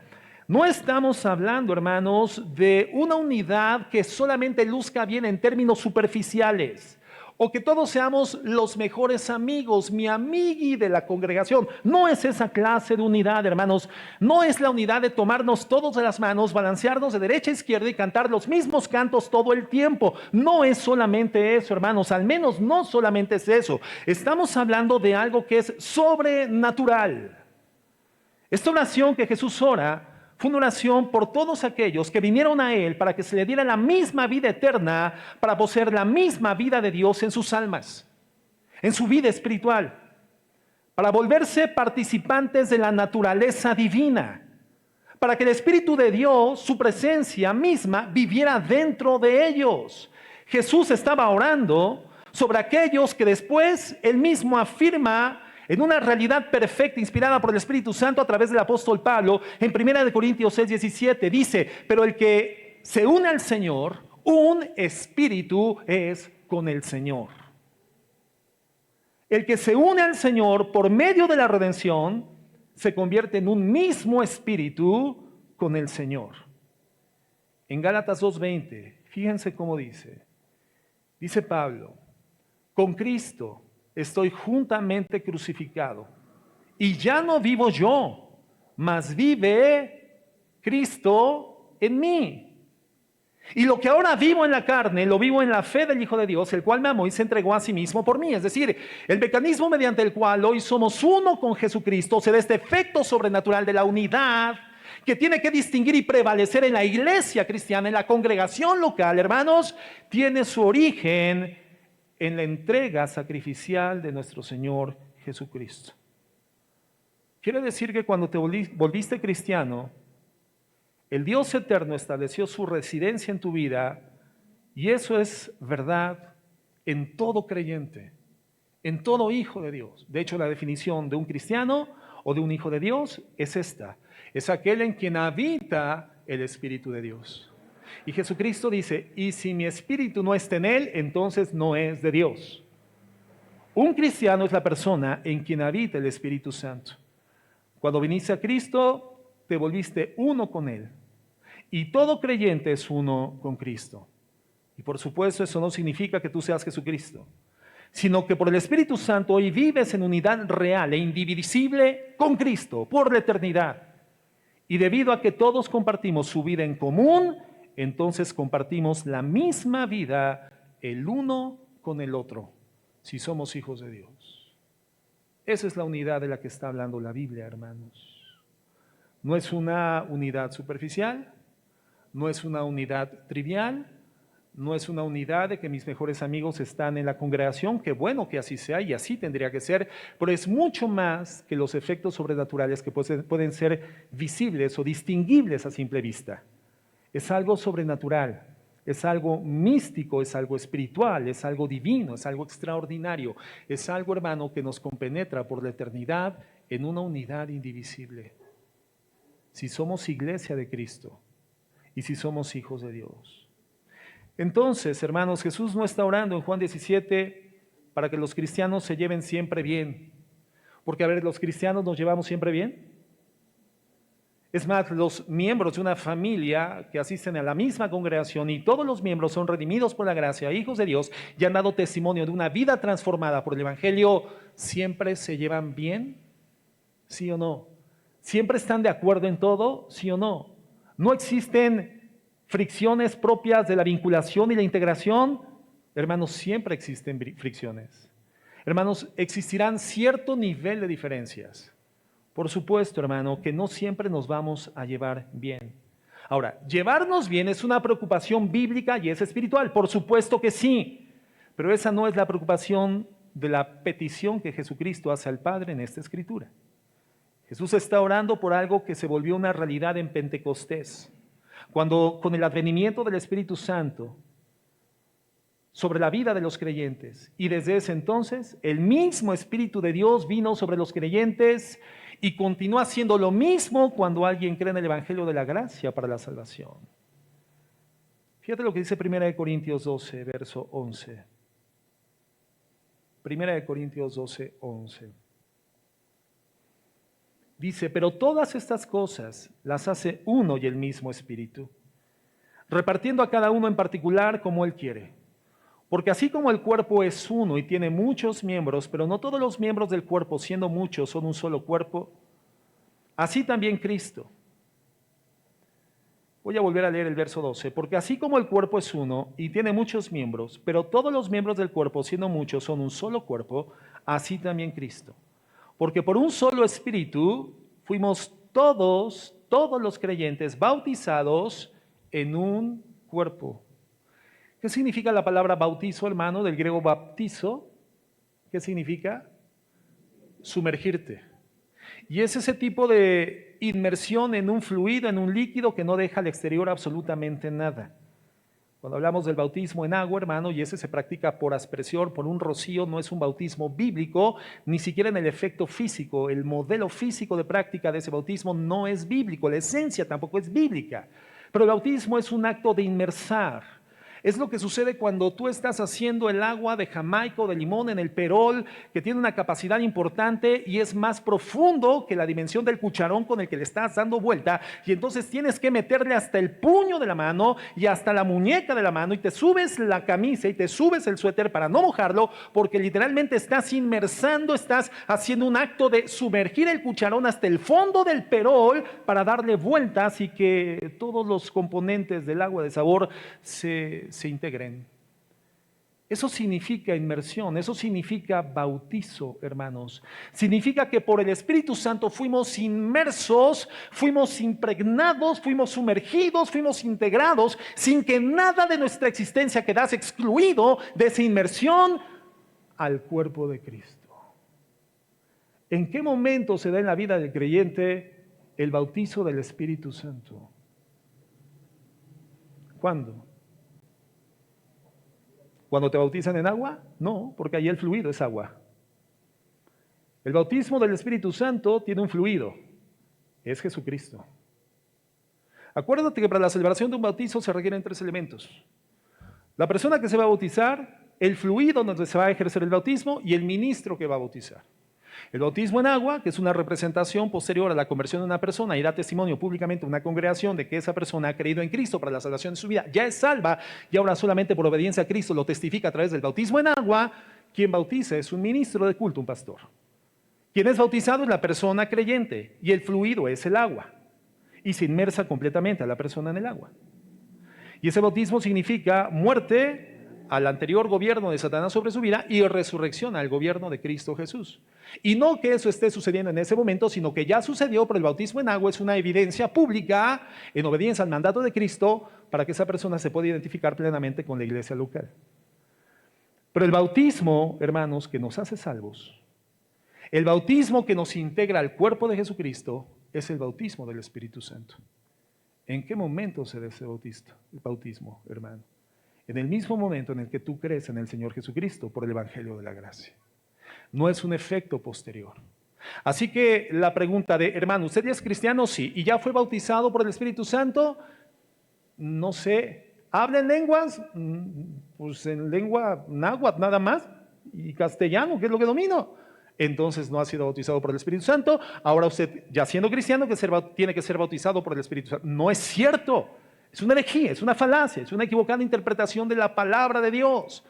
No estamos hablando, hermanos, de una unidad que solamente luzca bien en términos superficiales, o que todos seamos los mejores amigos, mi amigui de la congregación. No es esa clase de unidad, hermanos. No es la unidad de tomarnos todos de las manos, balancearnos de derecha a izquierda y cantar los mismos cantos todo el tiempo. No es solamente eso, hermanos. Al menos no solamente es eso. Estamos hablando de algo que es sobrenatural. Esta oración que Jesús ora fue una oración por todos aquellos que vinieron a Él para que se le diera la misma vida eterna, para poseer la misma vida de Dios en sus almas, en su vida espiritual, para volverse participantes de la naturaleza divina, para que el Espíritu de Dios, su presencia misma, viviera dentro de ellos. Jesús estaba orando sobre aquellos que después Él mismo afirma en una realidad perfecta, inspirada por el Espíritu Santo a través del apóstol Pablo, en 1 Corintios 6:17, dice, pero el que se une al Señor, un espíritu es con el Señor. El que se une al Señor por medio de la redención, se convierte en un mismo espíritu con el Señor. En Gálatas 2:20, fíjense cómo dice Pablo, con Cristo estoy juntamente crucificado, y ya no vivo yo, mas vive Cristo en mí. Y lo que ahora vivo en la carne, lo vivo en la fe del Hijo de Dios, el cual me amó y se entregó a sí mismo por mí. Es decir, el mecanismo mediante el cual hoy somos uno con Jesucristo, se da este efecto sobrenatural de la unidad que tiene que distinguir y prevalecer en la iglesia cristiana, en la congregación local, hermanos, tiene su origen en la entrega sacrificial de nuestro Señor Jesucristo. Quiere decir que cuando te volviste cristiano, el Dios eterno estableció su residencia en tu vida, y eso es verdad en todo creyente, en todo hijo de Dios. De hecho, la definición de un cristiano o de un hijo de Dios es esta: es aquel en quien habita el Espíritu de Dios. Y Jesucristo dice, y si mi espíritu no está en él, entonces no es de Dios. Un cristiano es la persona en quien habita el Espíritu Santo. Cuando viniste a Cristo, te volviste uno con él. Y todo creyente es uno con Cristo. Y por supuesto, eso no significa que tú seas Jesucristo, sino que por el Espíritu Santo hoy vives en unidad real e indivisible con Cristo por la eternidad. Y debido a que todos compartimos su vida en común, entonces compartimos la misma vida el uno con el otro, si somos hijos de Dios. Esa es la unidad de la que está hablando la Biblia, hermanos. No es una unidad superficial, no es una unidad trivial, no es una unidad de que mis mejores amigos están en la congregación, que bueno que así sea y así tendría que ser, pero es mucho más que los efectos sobrenaturales que pueden ser visibles o distinguibles a simple vista. Es algo sobrenatural, es algo místico, es algo espiritual, es algo divino, es algo extraordinario, es algo, hermano, que nos compenetra por la eternidad en una unidad indivisible. Si somos iglesia de Cristo y si somos hijos de Dios. Entonces, hermanos, Jesús no está orando en Juan 17 para que los cristianos se lleven siempre bien. Porque, a ver, ¿los cristianos nos llevamos siempre bien? Es más, los miembros de una familia que asisten a la misma congregación y todos los miembros son redimidos por la gracia, hijos de Dios, y han dado testimonio de una vida transformada por el Evangelio, ¿siempre se llevan bien? ¿Sí o no? ¿Siempre están de acuerdo en todo? ¿Sí o no? No existen fricciones propias de la vinculación y la integración, hermanos, siempre existen fricciones. Hermanos, existirán cierto nivel de diferencias. Por supuesto, hermano, que no siempre nos vamos a llevar bien. Ahora, llevarnos bien es una preocupación bíblica y es espiritual. Por supuesto que sí, pero esa no es la preocupación de la petición que Jesucristo hace al Padre en esta escritura. Jesús está orando por algo que se volvió una realidad en Pentecostés, cuando con el advenimiento del Espíritu Santo sobre la vida de los creyentes, y desde ese entonces el mismo Espíritu de Dios vino sobre los creyentes y continúa haciendo lo mismo cuando alguien cree en el Evangelio de la gracia para la salvación. Fíjate lo que dice 1 Corintios 12, verso 11. 1 Corintios 12, 11. Dice, pero todas estas cosas las hace uno y el mismo Espíritu, repartiendo a cada uno en particular como Él quiere. Porque así como el cuerpo es uno y tiene muchos miembros, pero no todos los miembros del cuerpo, siendo muchos, son un solo cuerpo, así también Cristo. Voy a volver a leer el verso 12. Porque así como el cuerpo es uno y tiene muchos miembros, pero todos los miembros del cuerpo, siendo muchos, son un solo cuerpo, así también Cristo. Porque por un solo Espíritu fuimos todos los creyentes bautizados en un cuerpo. ¿Qué significa la palabra bautizo, hermano? Del griego baptizo. ¿Qué significa? Sumergirte. Y es ese tipo de inmersión en un fluido, en un líquido que no deja al exterior absolutamente nada. Cuando hablamos del bautismo en agua, hermano, y ese se practica por aspersión, por un rocío, no es un bautismo bíblico, ni siquiera en el efecto físico. El modelo físico de práctica de ese bautismo no es bíblico, la esencia tampoco es bíblica. Pero el bautismo es un acto de inmersar. Es lo que sucede cuando tú estás haciendo el agua de Jamaica o de limón en el perol, que tiene una capacidad importante y es más profundo que la dimensión del cucharón con el que le estás dando vuelta, y entonces tienes que meterle hasta el puño de la mano y hasta la muñeca de la mano, y te subes la camisa y te subes el suéter para no mojarlo, porque literalmente estás inmersando, estás haciendo un acto de sumergir el cucharón hasta el fondo del perol para darle vueltas y que todos los componentes del agua de sabor se integren. Eso significa inmersión, eso significa bautizo, hermanos. Significa que por el Espíritu Santo fuimos inmersos, fuimos impregnados, fuimos sumergidos, fuimos integrados, sin que nada de nuestra existencia quedase excluido de esa inmersión al cuerpo de Cristo. ¿En qué momento se da en la vida del creyente el bautizo del Espíritu Santo? ¿Cuándo? ¿Cuando te bautizan en agua? No, porque ahí el fluido es agua. El bautismo del Espíritu Santo tiene un fluido, es Jesucristo. Acuérdate que para la celebración de un bautizo se requieren 3 elementos. La persona que se va a bautizar, el fluido donde se va a ejercer el bautismo y el ministro que va a bautizar. El bautismo en agua, que es una representación posterior a la conversión de una persona y da testimonio públicamente a una congregación de que esa persona ha creído en Cristo para la salvación de su vida, ya es salva y ahora solamente por obediencia a Cristo lo testifica a través del bautismo en agua. Quien bautiza es un ministro de culto, un pastor. Quien es bautizado es la persona creyente y el fluido es el agua y se inmersa completamente a la persona en el agua. Y ese bautismo significa muerte al anterior gobierno de Satanás sobre su vida y resurrección al gobierno de Cristo Jesús. Y no que eso esté sucediendo en ese momento, sino que ya sucedió, pero el bautismo en agua es una evidencia pública en obediencia al mandato de Cristo para que esa persona se pueda identificar plenamente con la iglesia local. Pero el bautismo, hermanos, que nos hace salvos, el bautismo que nos integra al cuerpo de Jesucristo, es el bautismo del Espíritu Santo. ¿En qué momento se da ese bautismo, hermano? En el mismo momento en el que tú crees en el Señor Jesucristo por el Evangelio de la gracia. No es un efecto posterior. Así que la pregunta de, hermano, ¿usted ya es cristiano? Sí. ¿Y ya fue bautizado por el Espíritu Santo? No sé. ¿Habla en lenguas? Pues en lengua náhuatl nada más. Y castellano, que es lo que domino. Entonces no ha sido bautizado por el Espíritu Santo. Ahora usted, ya siendo cristiano, tiene que ser bautizado por el Espíritu Santo. No es cierto. Es una herejía, es una falacia, es una equivocada interpretación de la palabra de Dios.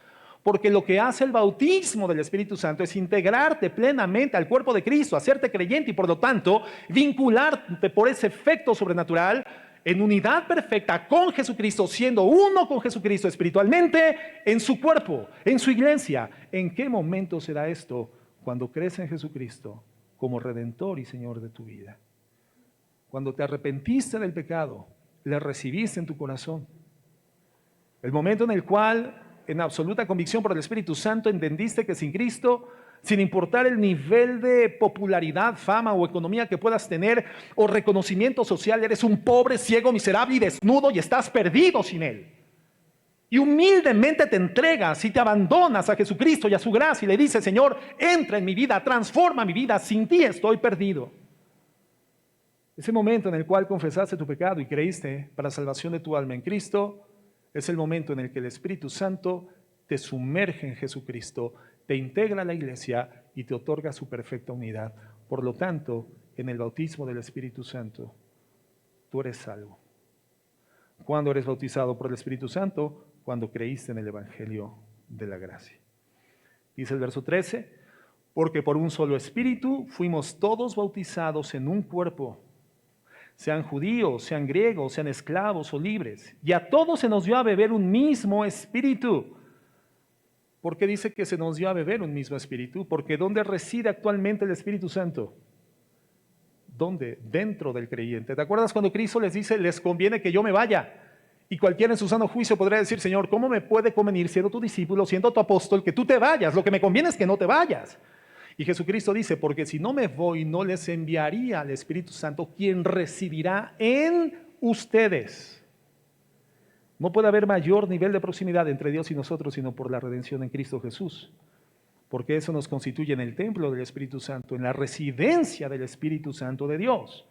Porque lo que hace el bautismo del Espíritu Santo es integrarte plenamente al cuerpo de Cristo, hacerte creyente y por lo tanto vincularte por ese efecto sobrenatural en unidad perfecta con Jesucristo, siendo uno con Jesucristo espiritualmente en su cuerpo, en su iglesia. ¿En qué momento será esto? Cuando crees en Jesucristo como Redentor y Señor de tu vida. Cuando te arrepentiste del pecado, le recibiste en tu corazón. El momento en el cual, en absoluta convicción por el Espíritu Santo, entendiste que sin Cristo, sin importar el nivel de popularidad, fama o economía que puedas tener, o reconocimiento social, eres un pobre, ciego, miserable y desnudo y estás perdido sin Él. Y humildemente te entregas y te abandonas a Jesucristo y a su gracia y le dices: Señor, entra en mi vida, transforma mi vida, sin ti estoy perdido. Ese momento en el cual confesaste tu pecado y creíste para salvación de tu alma en Cristo, es el momento en el que el Espíritu Santo te sumerge en Jesucristo, te integra a la iglesia y te otorga su perfecta unidad. Por lo tanto, en el bautismo del Espíritu Santo, tú eres salvo. ¿Cuándo eres bautizado por el Espíritu Santo? Cuando creíste en el Evangelio de la gracia. Dice el verso 13, porque por un solo Espíritu fuimos todos bautizados en un cuerpo, sean judíos, sean griegos, sean esclavos o libres, y a todos se nos dio a beber un mismo espíritu. ¿Por qué dice que se nos dio a beber un mismo espíritu? Porque ¿dónde reside actualmente el Espíritu Santo? ¿Dónde? Dentro del creyente. ¿Te acuerdas cuando Cristo les dice: les conviene que yo me vaya? Y cualquiera en su sano juicio podría decir: Señor, ¿cómo me puede convenir, siendo tu discípulo, siendo tu apóstol, que tú te vayas? Lo que me conviene es que no te vayas. Y Jesucristo dice: porque si no me voy, no les enviaría al Espíritu Santo, quien residirá en ustedes. No puede haber mayor nivel de proximidad entre Dios y nosotros, sino por la redención en Cristo Jesús. Porque eso nos constituye en el templo del Espíritu Santo, en la residencia del Espíritu Santo de Dios.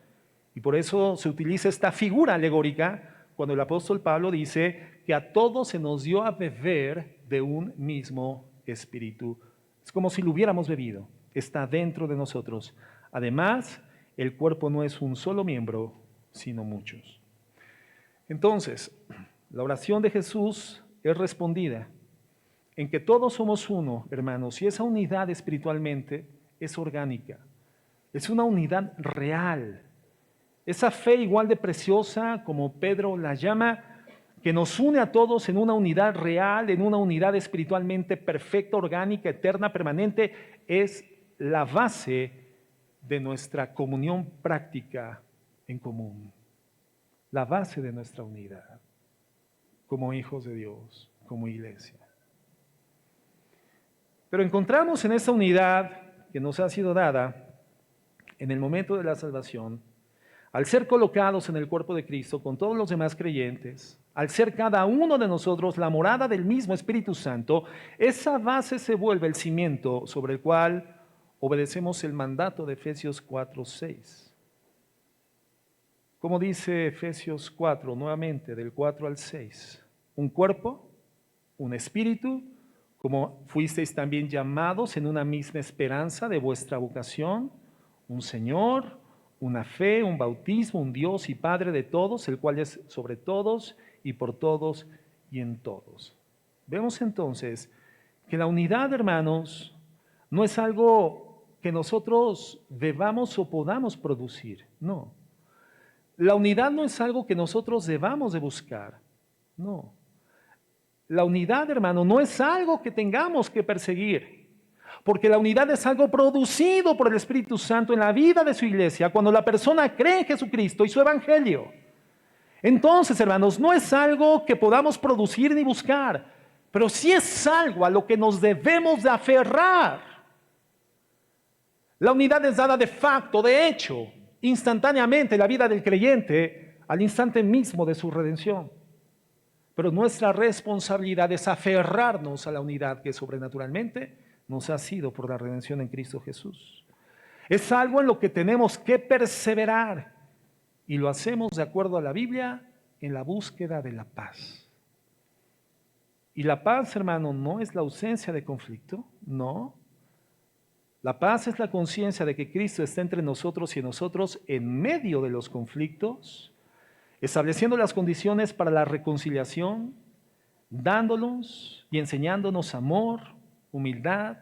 Y por eso se utiliza esta figura alegórica cuando el apóstol Pablo dice que a todos se nos dio a beber de un mismo espíritu. Es como si lo hubiéramos bebido, está dentro de nosotros. Además, el cuerpo no es un solo miembro, sino muchos. Entonces, la oración de Jesús es respondida en que todos somos uno, hermanos, y esa unidad espiritualmente es orgánica, es una unidad real. Esa fe igual de preciosa como Pedro la llama, que nos une a todos en una unidad real, en una unidad espiritualmente perfecta, orgánica, eterna, permanente, es la base de nuestra comunión práctica en común. La base de nuestra unidad, como hijos de Dios, como iglesia. Pero encontramos en esa unidad que nos ha sido dada en el momento de la salvación, al ser colocados en el cuerpo de Cristo con todos los demás creyentes, al ser cada uno de nosotros la morada del mismo Espíritu Santo, esa base se vuelve el cimiento sobre el cual obedecemos el mandato de Efesios 4:6. Como dice Efesios 4, nuevamente del 4 al 6, un cuerpo, un espíritu, como fuisteis también llamados en una misma esperanza de vuestra vocación, un Señor, una fe, un bautismo, un Dios y Padre de todos, el cual es sobre todos y por todos y en todos. Vemos entonces que la unidad, hermanos, no es algo que nosotros debamos o podamos producir, no. La unidad no es algo que nosotros debamos de buscar, no. La unidad, hermano, no es algo que tengamos que perseguir, porque la unidad es algo producido por el Espíritu Santo en la vida de su iglesia cuando la persona cree en Jesucristo y su evangelio. Entonces, hermanos, no es algo que podamos producir ni buscar, pero sí es algo a lo que nos debemos de aferrar. La unidad es dada de facto, de hecho, instantáneamente en la vida del creyente al instante mismo de su redención. Pero nuestra responsabilidad es aferrarnos a la unidad que sobrenaturalmente nos ha sido por la redención en Cristo Jesús. Es algo en lo que tenemos que perseverar y lo hacemos de acuerdo a la Biblia en la búsqueda de la paz. Y la paz, hermano, no es la ausencia de conflicto, no. La paz es la conciencia de que Cristo está entre nosotros y nosotros en medio de los conflictos, estableciendo las condiciones para la reconciliación, dándonos y enseñándonos amor, humildad,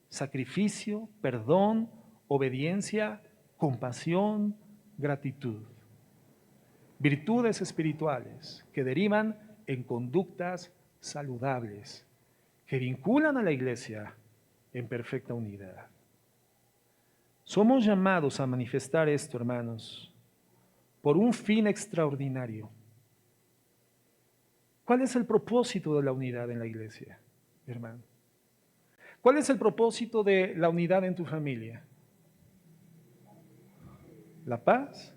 sacrificio, perdón, obediencia, compasión, gratitud. virtudes espirituales que derivan en conductas saludables, que vinculan a la iglesia en perfecta unidad. Somos llamados a manifestar esto, hermanos, por un fin extraordinario. ¿Cuál es el propósito de la unidad en la iglesia, hermano? ¿Cuál es el propósito de la unidad en tu familia? ¿La paz?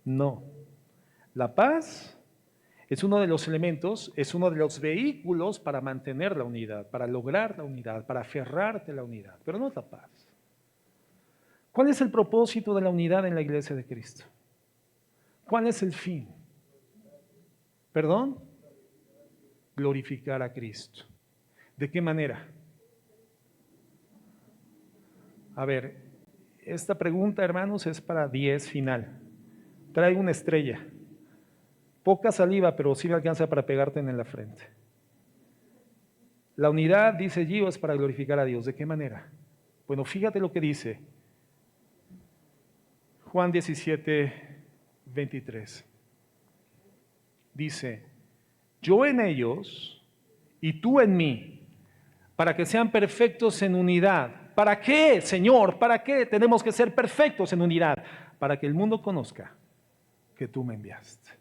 No. La paz es uno de los elementos, es uno de los vehículos para mantener la unidad, para lograr la unidad, para aferrarte a la unidad, pero no es la paz. ¿Cuál es el propósito de la unidad en la iglesia de Cristo? ¿Cuál es el fin? ¿Perdón? Glorificar a Cristo. ¿De qué manera? A ver, esta pregunta, hermanos, es para 10 final. Traigo una estrella. Poca saliva, pero sí me alcanza para pegarte en la frente. La unidad, dice Gio, es para glorificar a Dios. ¿De qué manera? Bueno, fíjate lo que dice Juan 17, 23. Dice, yo en ellos y tú en mí, para que sean perfectos en unidad. ¿Para qué, Señor? ¿Para qué tenemos que ser perfectos en unidad? Para que el mundo conozca que tú me enviaste.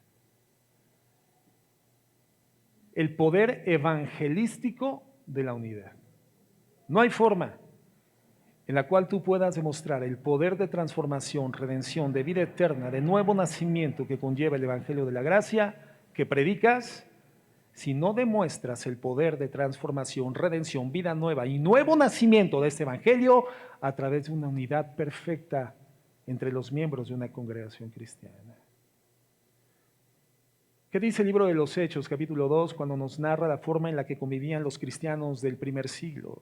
El poder evangelístico de la unidad. No hay forma en la cual tú puedas demostrar el poder de transformación, redención, de vida eterna, de nuevo nacimiento que conlleva el Evangelio de la Gracia que predicas, si no demuestras el poder de transformación, redención, vida nueva y nuevo nacimiento de este Evangelio a través de una unidad perfecta entre los miembros de una congregación cristiana. ¿Qué dice el libro de los Hechos, capítulo 2, cuando nos narra la forma en la que convivían los cristianos del primer siglo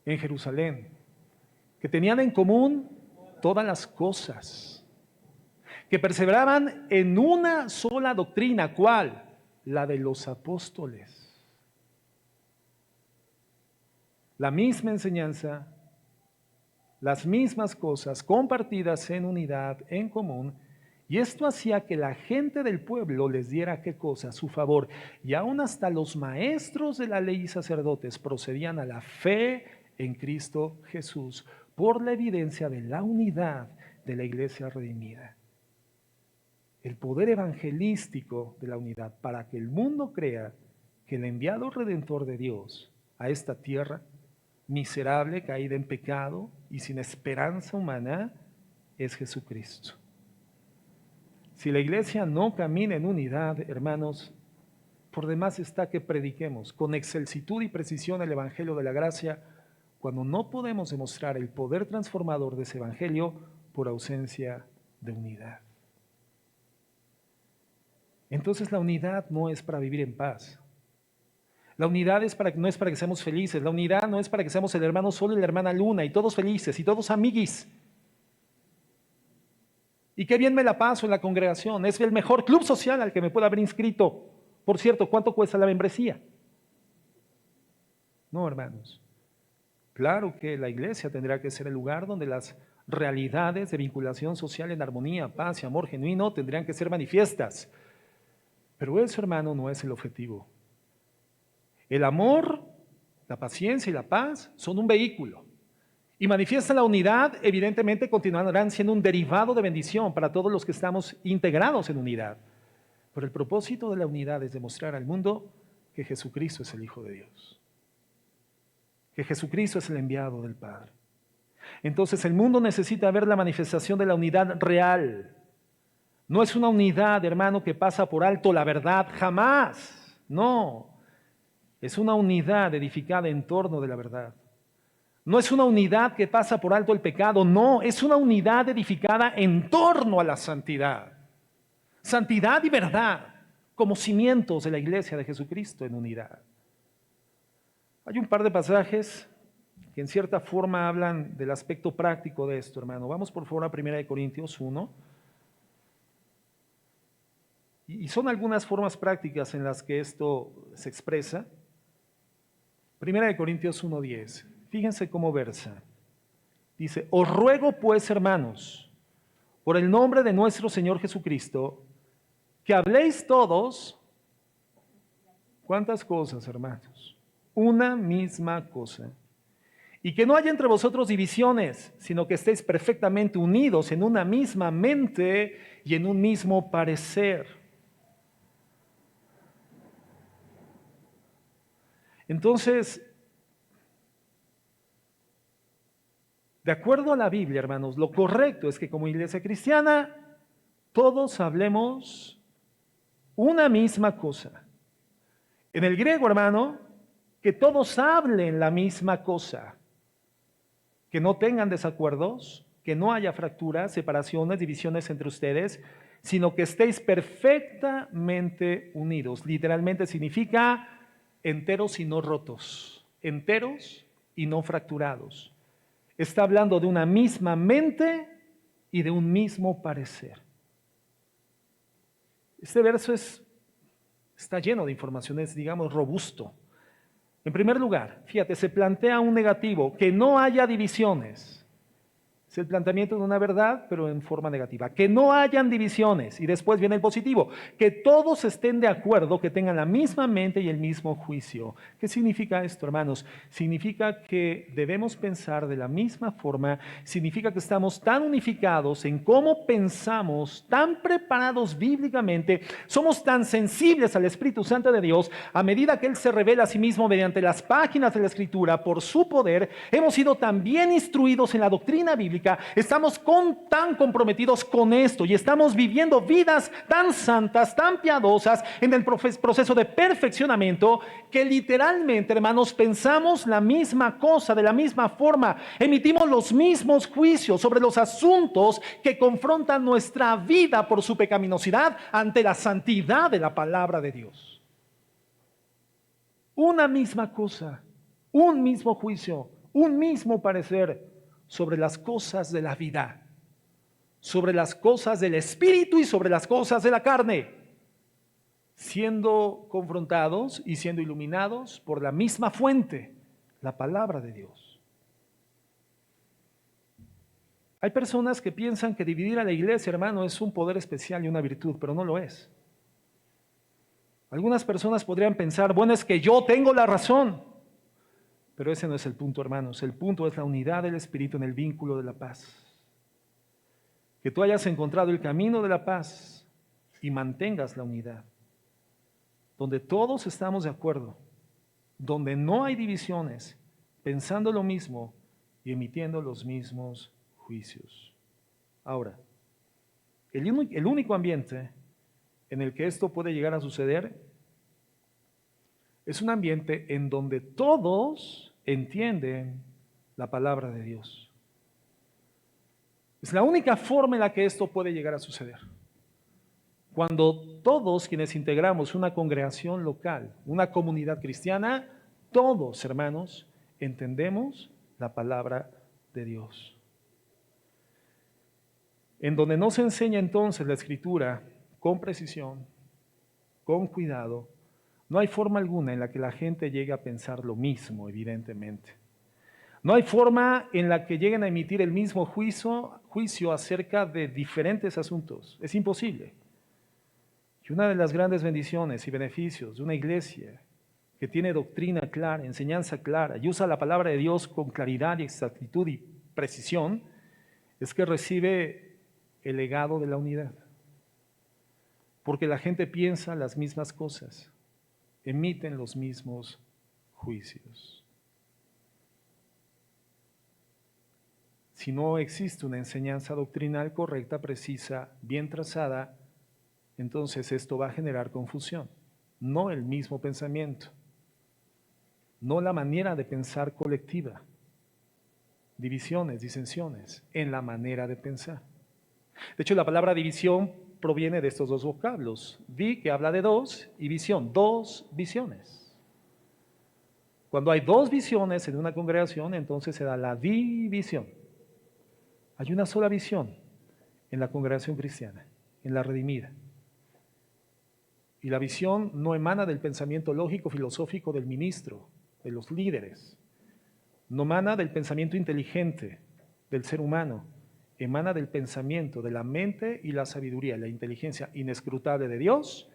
en Jerusalén? Que tenían en común todas las cosas, que perseveraban en una sola doctrina. ¿Cuál? La de los apóstoles. La misma enseñanza, las mismas cosas compartidas en unidad, en común. Y esto hacía que la gente del pueblo les diera ¿qué cosa? Su favor. Y aún hasta los maestros de la ley y sacerdotes procedían a la fe en Cristo Jesús por la evidencia de la unidad de la iglesia redimida. El poder evangelístico de la unidad para que el mundo crea que el enviado redentor de Dios a esta tierra, miserable, caída en pecado y sin esperanza humana, es Jesucristo. Si la iglesia no camina en unidad, hermanos, por demás está que prediquemos con excelsitud y precisión el Evangelio de la Gracia, cuando no podemos demostrar el poder transformador de ese Evangelio por ausencia de unidad. Entonces la unidad no es para vivir en paz. La unidad no es para que seamos felices. La unidad no es para que seamos el hermano Sol y la hermana Luna y todos felices y todos amiguis. Y qué bien me la paso en la congregación. Es el mejor club social al que me pueda haber inscrito. Por cierto, ¿cuánto cuesta la membresía? No, hermanos. Claro que la iglesia tendrá que ser el lugar donde las realidades de vinculación social en armonía, paz y amor genuino tendrían que ser manifiestas. Pero eso, hermano, no es el objetivo. El amor, la paciencia y la paz son un vehículo. Y manifiesta la unidad, evidentemente continuarán siendo un derivado de bendición para todos los que estamos integrados en unidad. Pero el propósito de la unidad es demostrar al mundo que Jesucristo es el Hijo de Dios. Que Jesucristo es el enviado del Padre. Entonces el mundo necesita ver la manifestación de la unidad real. No es una unidad, hermano, que pasa por alto la verdad, jamás. No. Es una unidad edificada en torno de la verdad. No es una unidad que pasa por alto el pecado, no. Es una unidad edificada en torno a la santidad. Santidad y verdad como cimientos de la iglesia de Jesucristo en unidad. Hay un par de pasajes que en cierta forma hablan del aspecto práctico de esto, hermano. Vamos por favor a 1 Corintios 1. Y son algunas formas prácticas en las que esto se expresa. 1 Corintios 1:10. Fíjense cómo versa. Dice, os ruego pues, hermanos, por el nombre de nuestro Señor Jesucristo, que habléis todos, ¿cuántas cosas, hermanos? Una misma cosa. Y que no haya entre vosotros divisiones, sino que estéis perfectamente unidos en una misma mente y en un mismo parecer. Entonces, de acuerdo a la Biblia, hermanos, lo correcto es que como iglesia cristiana, todos hablemos una misma cosa. En el griego, hermano, que todos hablen la misma cosa. Que no tengan desacuerdos, que no haya fracturas, separaciones, divisiones entre ustedes, sino que estéis perfectamente unidos. Literalmente significa enteros y no rotos, enteros y no fracturados. Está hablando de una misma mente y de un mismo parecer. Este verso está lleno de informaciones, digamos, robusto. En primer lugar, fíjate, se plantea un negativo, que no haya divisiones. Es el planteamiento de una verdad, pero en forma negativa. Que no hayan divisiones. Y después viene el positivo. Que todos estén de acuerdo, que tengan la misma mente y el mismo juicio. ¿Qué significa esto, hermanos? Significa que debemos pensar de la misma forma. Significa que estamos tan unificados en cómo pensamos, tan preparados bíblicamente. Somos tan sensibles al Espíritu Santo de Dios. A medida que Él se revela a sí mismo mediante las páginas de la Escritura, por su poder, hemos sido tan bien instruidos en la doctrina bíblica. Estamos tan comprometidos con esto y estamos viviendo vidas tan santas, tan piadosas en el proceso de perfeccionamiento que literalmente, hermanos, pensamos la misma cosa, de la misma forma, emitimos los mismos juicios sobre los asuntos que confrontan nuestra vida por su pecaminosidad ante la santidad de la palabra de Dios. Una misma cosa, un mismo juicio, un mismo parecer sobre las cosas de la vida, sobre las cosas del espíritu y sobre las cosas de la carne, siendo confrontados y siendo iluminados por la misma fuente, la palabra de Dios. Hay personas que piensan que dividir a la iglesia, hermano, es un poder especial y una virtud, pero no lo es. Algunas personas podrían pensar, bueno, es que yo tengo la razón. Pero ese no es el punto, hermanos. El punto es la unidad del Espíritu en el vínculo de la paz. Que tú hayas encontrado el camino de la paz y mantengas la unidad. Donde todos estamos de acuerdo, donde no hay divisiones, pensando lo mismo y emitiendo los mismos juicios. Ahora, el único ambiente en el que esto puede llegar a suceder es un ambiente en donde todos entienden la palabra de Dios. Es la única forma en la que esto puede llegar a suceder. Cuando todos quienes integramos una congregación local, una comunidad cristiana, todos, hermanos, entendemos la palabra de Dios. En donde no se enseña entonces la Escritura con precisión, con cuidado, no hay forma alguna en la que la gente llegue a pensar lo mismo, evidentemente. No hay forma en la que lleguen a emitir el mismo juicio acerca de diferentes asuntos. Es imposible. Y una de las grandes bendiciones y beneficios de una iglesia que tiene doctrina clara, enseñanza clara y usa la palabra de Dios con claridad y exactitud y precisión, es que recibe el legado de la unidad. Porque la gente piensa las mismas cosas, emiten los mismos juicios. Si no existe una enseñanza doctrinal correcta, precisa, bien trazada, entonces esto va a generar confusión, no el mismo pensamiento, no la manera de pensar colectiva, divisiones, disensiones en la manera de pensar. De hecho, la palabra división proviene de estos dos vocablos, vi, que habla de dos, y visión, dos visiones. Cuando hay dos visiones en una congregación, entonces se da la división. Hay una sola visión en la congregación cristiana, en la redimida. Y la visión no emana del pensamiento lógico, filosófico del ministro, de los líderes. No emana del pensamiento inteligente del ser humano. emana del pensamiento, de la mente y la sabiduría, la inteligencia inescrutable de Dios,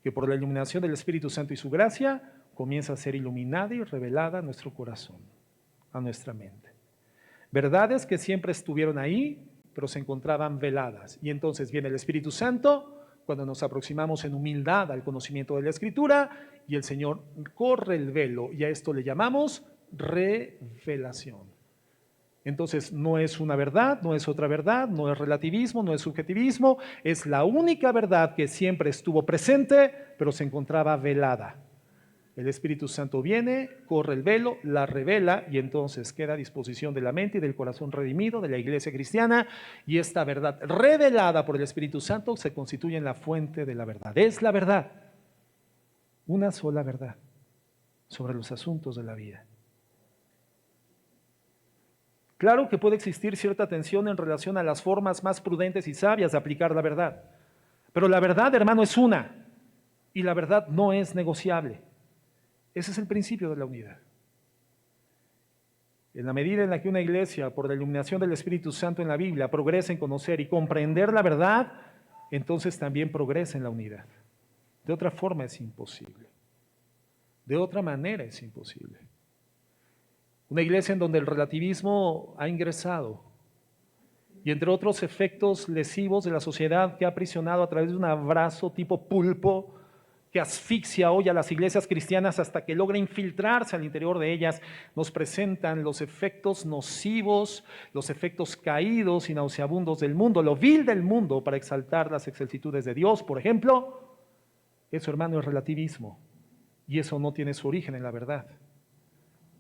que por la iluminación del Espíritu Santo y su gracia comienza a ser iluminada y revelada a nuestro corazón, a nuestra mente. Verdades que siempre estuvieron ahí, pero se encontraban veladas. Y entonces viene el Espíritu Santo cuando nos aproximamos en humildad al conocimiento de la Escritura y el Señor corre el velo y a esto le llamamos revelación. Entonces no es una verdad, no es otra verdad, no es relativismo, no es subjetivismo, es la única verdad que siempre estuvo presente, pero se encontraba velada. El Espíritu Santo viene, corre el velo, la revela y entonces queda a disposición de la mente y del corazón redimido de la iglesia cristiana y esta verdad revelada por el Espíritu Santo se constituye en la fuente de la verdad. Es la verdad, una sola verdad sobre los asuntos de la vida. Claro que puede existir cierta tensión en relación a las formas más prudentes y sabias de aplicar la verdad, pero la verdad, hermano, es una y la verdad no es negociable. Ese es el principio de la unidad. En la medida en la que una iglesia, por la iluminación del Espíritu Santo en la Biblia, progresa en conocer y comprender la verdad, entonces también progresa en la unidad. De otra forma es imposible. De otra manera es imposible. Una iglesia en donde el relativismo ha ingresado y entre otros efectos lesivos de la sociedad que ha aprisionado a través de un abrazo tipo pulpo, que asfixia hoy a las iglesias cristianas hasta que logra infiltrarse al interior de ellas, nos presentan los efectos nocivos, los efectos caídos y nauseabundos del mundo, lo vil del mundo para exaltar las excelsitudes de Dios, por ejemplo. Eso, hermano, es relativismo y eso no tiene su origen en la verdad.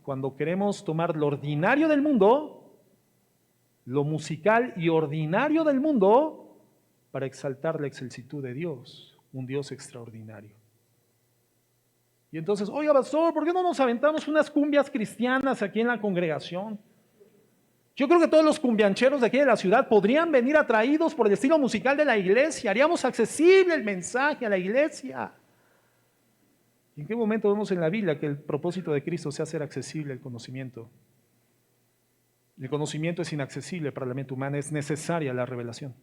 Cuando queremos tomar lo ordinario del mundo, lo musical y ordinario del mundo, para exaltar la excelsitud de Dios, un Dios extraordinario. Y entonces, oiga, pastor, ¿por qué no nos aventamos unas cumbias cristianas aquí en la congregación? Yo creo que todos los cumbiancheros de aquí de la ciudad podrían venir atraídos por el estilo musical de la iglesia. Haríamos accesible el mensaje a la iglesia. ¿Y en qué momento vemos en la Biblia que el propósito de Cristo sea hacer accesible el conocimiento? El conocimiento es inaccesible para la mente humana, es necesaria la revelación.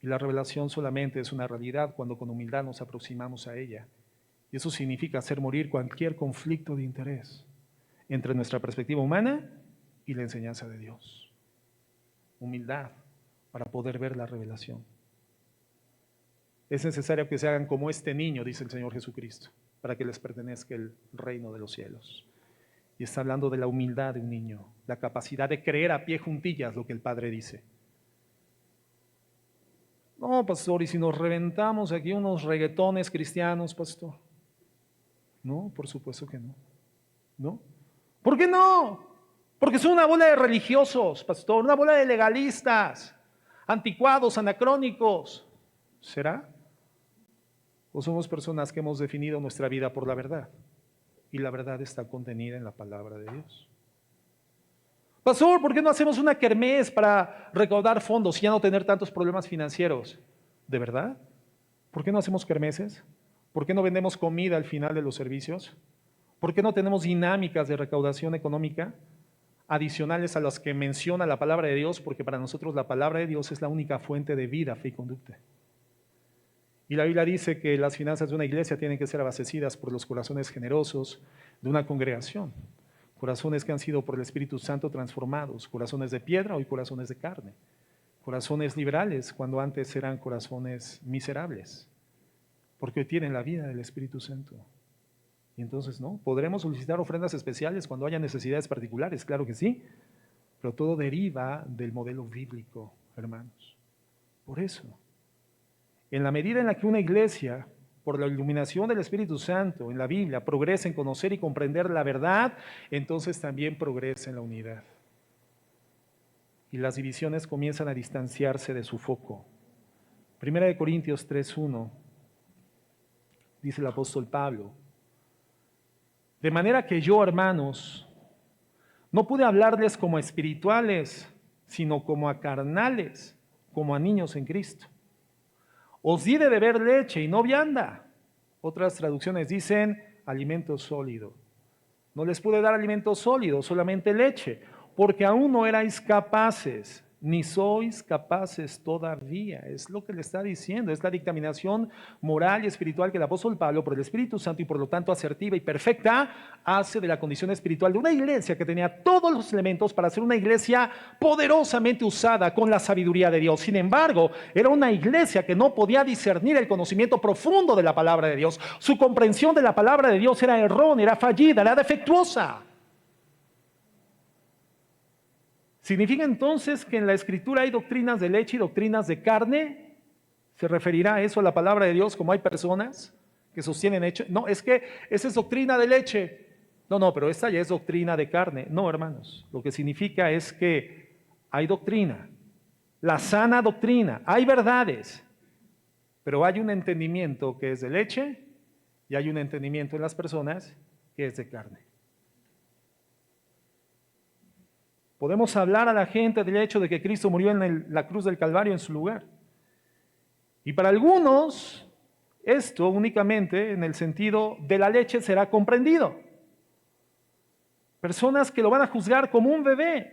Y la revelación solamente es una realidad cuando con humildad nos aproximamos a ella. Y eso significa hacer morir cualquier conflicto de interés entre nuestra perspectiva humana y la enseñanza de Dios. Humildad para poder ver la revelación. Es necesario que se hagan como este niño, dice el Señor Jesucristo, para que les pertenezca el reino de los cielos. Y está hablando de la humildad de un niño, la capacidad de creer a pie juntillas lo que el Padre dice. No, pastor, ¿y si nos reventamos aquí unos reggaetones cristianos, pastor? No, por supuesto que no. ¿No? ¿Por qué no? Porque son una bola de religiosos, pastor, una bola de legalistas, anticuados, anacrónicos. ¿Será? ¿O somos personas que hemos definido nuestra vida por la verdad? Y la verdad está contenida en la palabra de Dios. Pastor, ¿por qué no hacemos una kermés para recaudar fondos y ya no tener tantos problemas financieros? ¿De verdad? ¿Por qué no hacemos kermeses? ¿Por qué no vendemos comida al final de los servicios? ¿Por qué no tenemos dinámicas de recaudación económica adicionales a las que menciona la palabra de Dios? Porque para nosotros la palabra de Dios es la única fuente de vida, fe y conducta. Y la Biblia dice que las finanzas de una iglesia tienen que ser abastecidas por los corazones generosos de una congregación. Corazones que han sido por el Espíritu Santo transformados, corazones de piedra, hoy corazones de carne. Corazones liberales, cuando antes eran corazones miserables. Porque hoy tienen la vida del Espíritu Santo. Y entonces, ¿no? ¿Podremos solicitar ofrendas especiales cuando haya necesidades particulares? Claro que sí. Pero todo deriva del modelo bíblico, hermanos. Por eso, en la medida en la que una iglesia, por la iluminación del Espíritu Santo en la Biblia, progresa en conocer y comprender la verdad, entonces también progresa en la unidad. Y las divisiones comienzan a distanciarse de su foco. Primera de Corintios 3:1, dice el apóstol Pablo: de manera que yo, hermanos, no pude hablarles como a espirituales, sino como a carnales, como a niños en Cristo. Os di de beber leche y no vianda. Otras traducciones dicen alimento sólido. No les pude dar alimento sólido, solamente leche, porque aún no erais capaces, ni sois capaces todavía. Es lo que le está diciendo, es la dictaminación moral y espiritual que el apóstol Pablo, por el Espíritu Santo y por lo tanto asertiva y perfecta, hace de la condición espiritual de una iglesia que tenía todos los elementos para ser una iglesia poderosamente usada con la sabiduría de Dios. Sin embargo, era una iglesia que no podía discernir el conocimiento profundo de la palabra de Dios. Su comprensión de la palabra de Dios era errónea, era fallida, era defectuosa. ¿Significa entonces que en la Escritura hay doctrinas de leche y doctrinas de carne? ¿Se referirá a eso a la palabra de Dios como hay personas que sostienen hecho? No, es que esa es doctrina de leche. No, pero esta ya es doctrina de carne. No, hermanos, lo que significa es que hay doctrina, la sana doctrina, hay verdades, pero hay un entendimiento que es de leche y hay un entendimiento en las personas que es de carne. Podemos hablar a la gente del hecho de que Cristo murió en la cruz del Calvario en su lugar. Y para algunos, esto únicamente en el sentido de la leche será comprendido. Personas que lo van a juzgar como un bebé.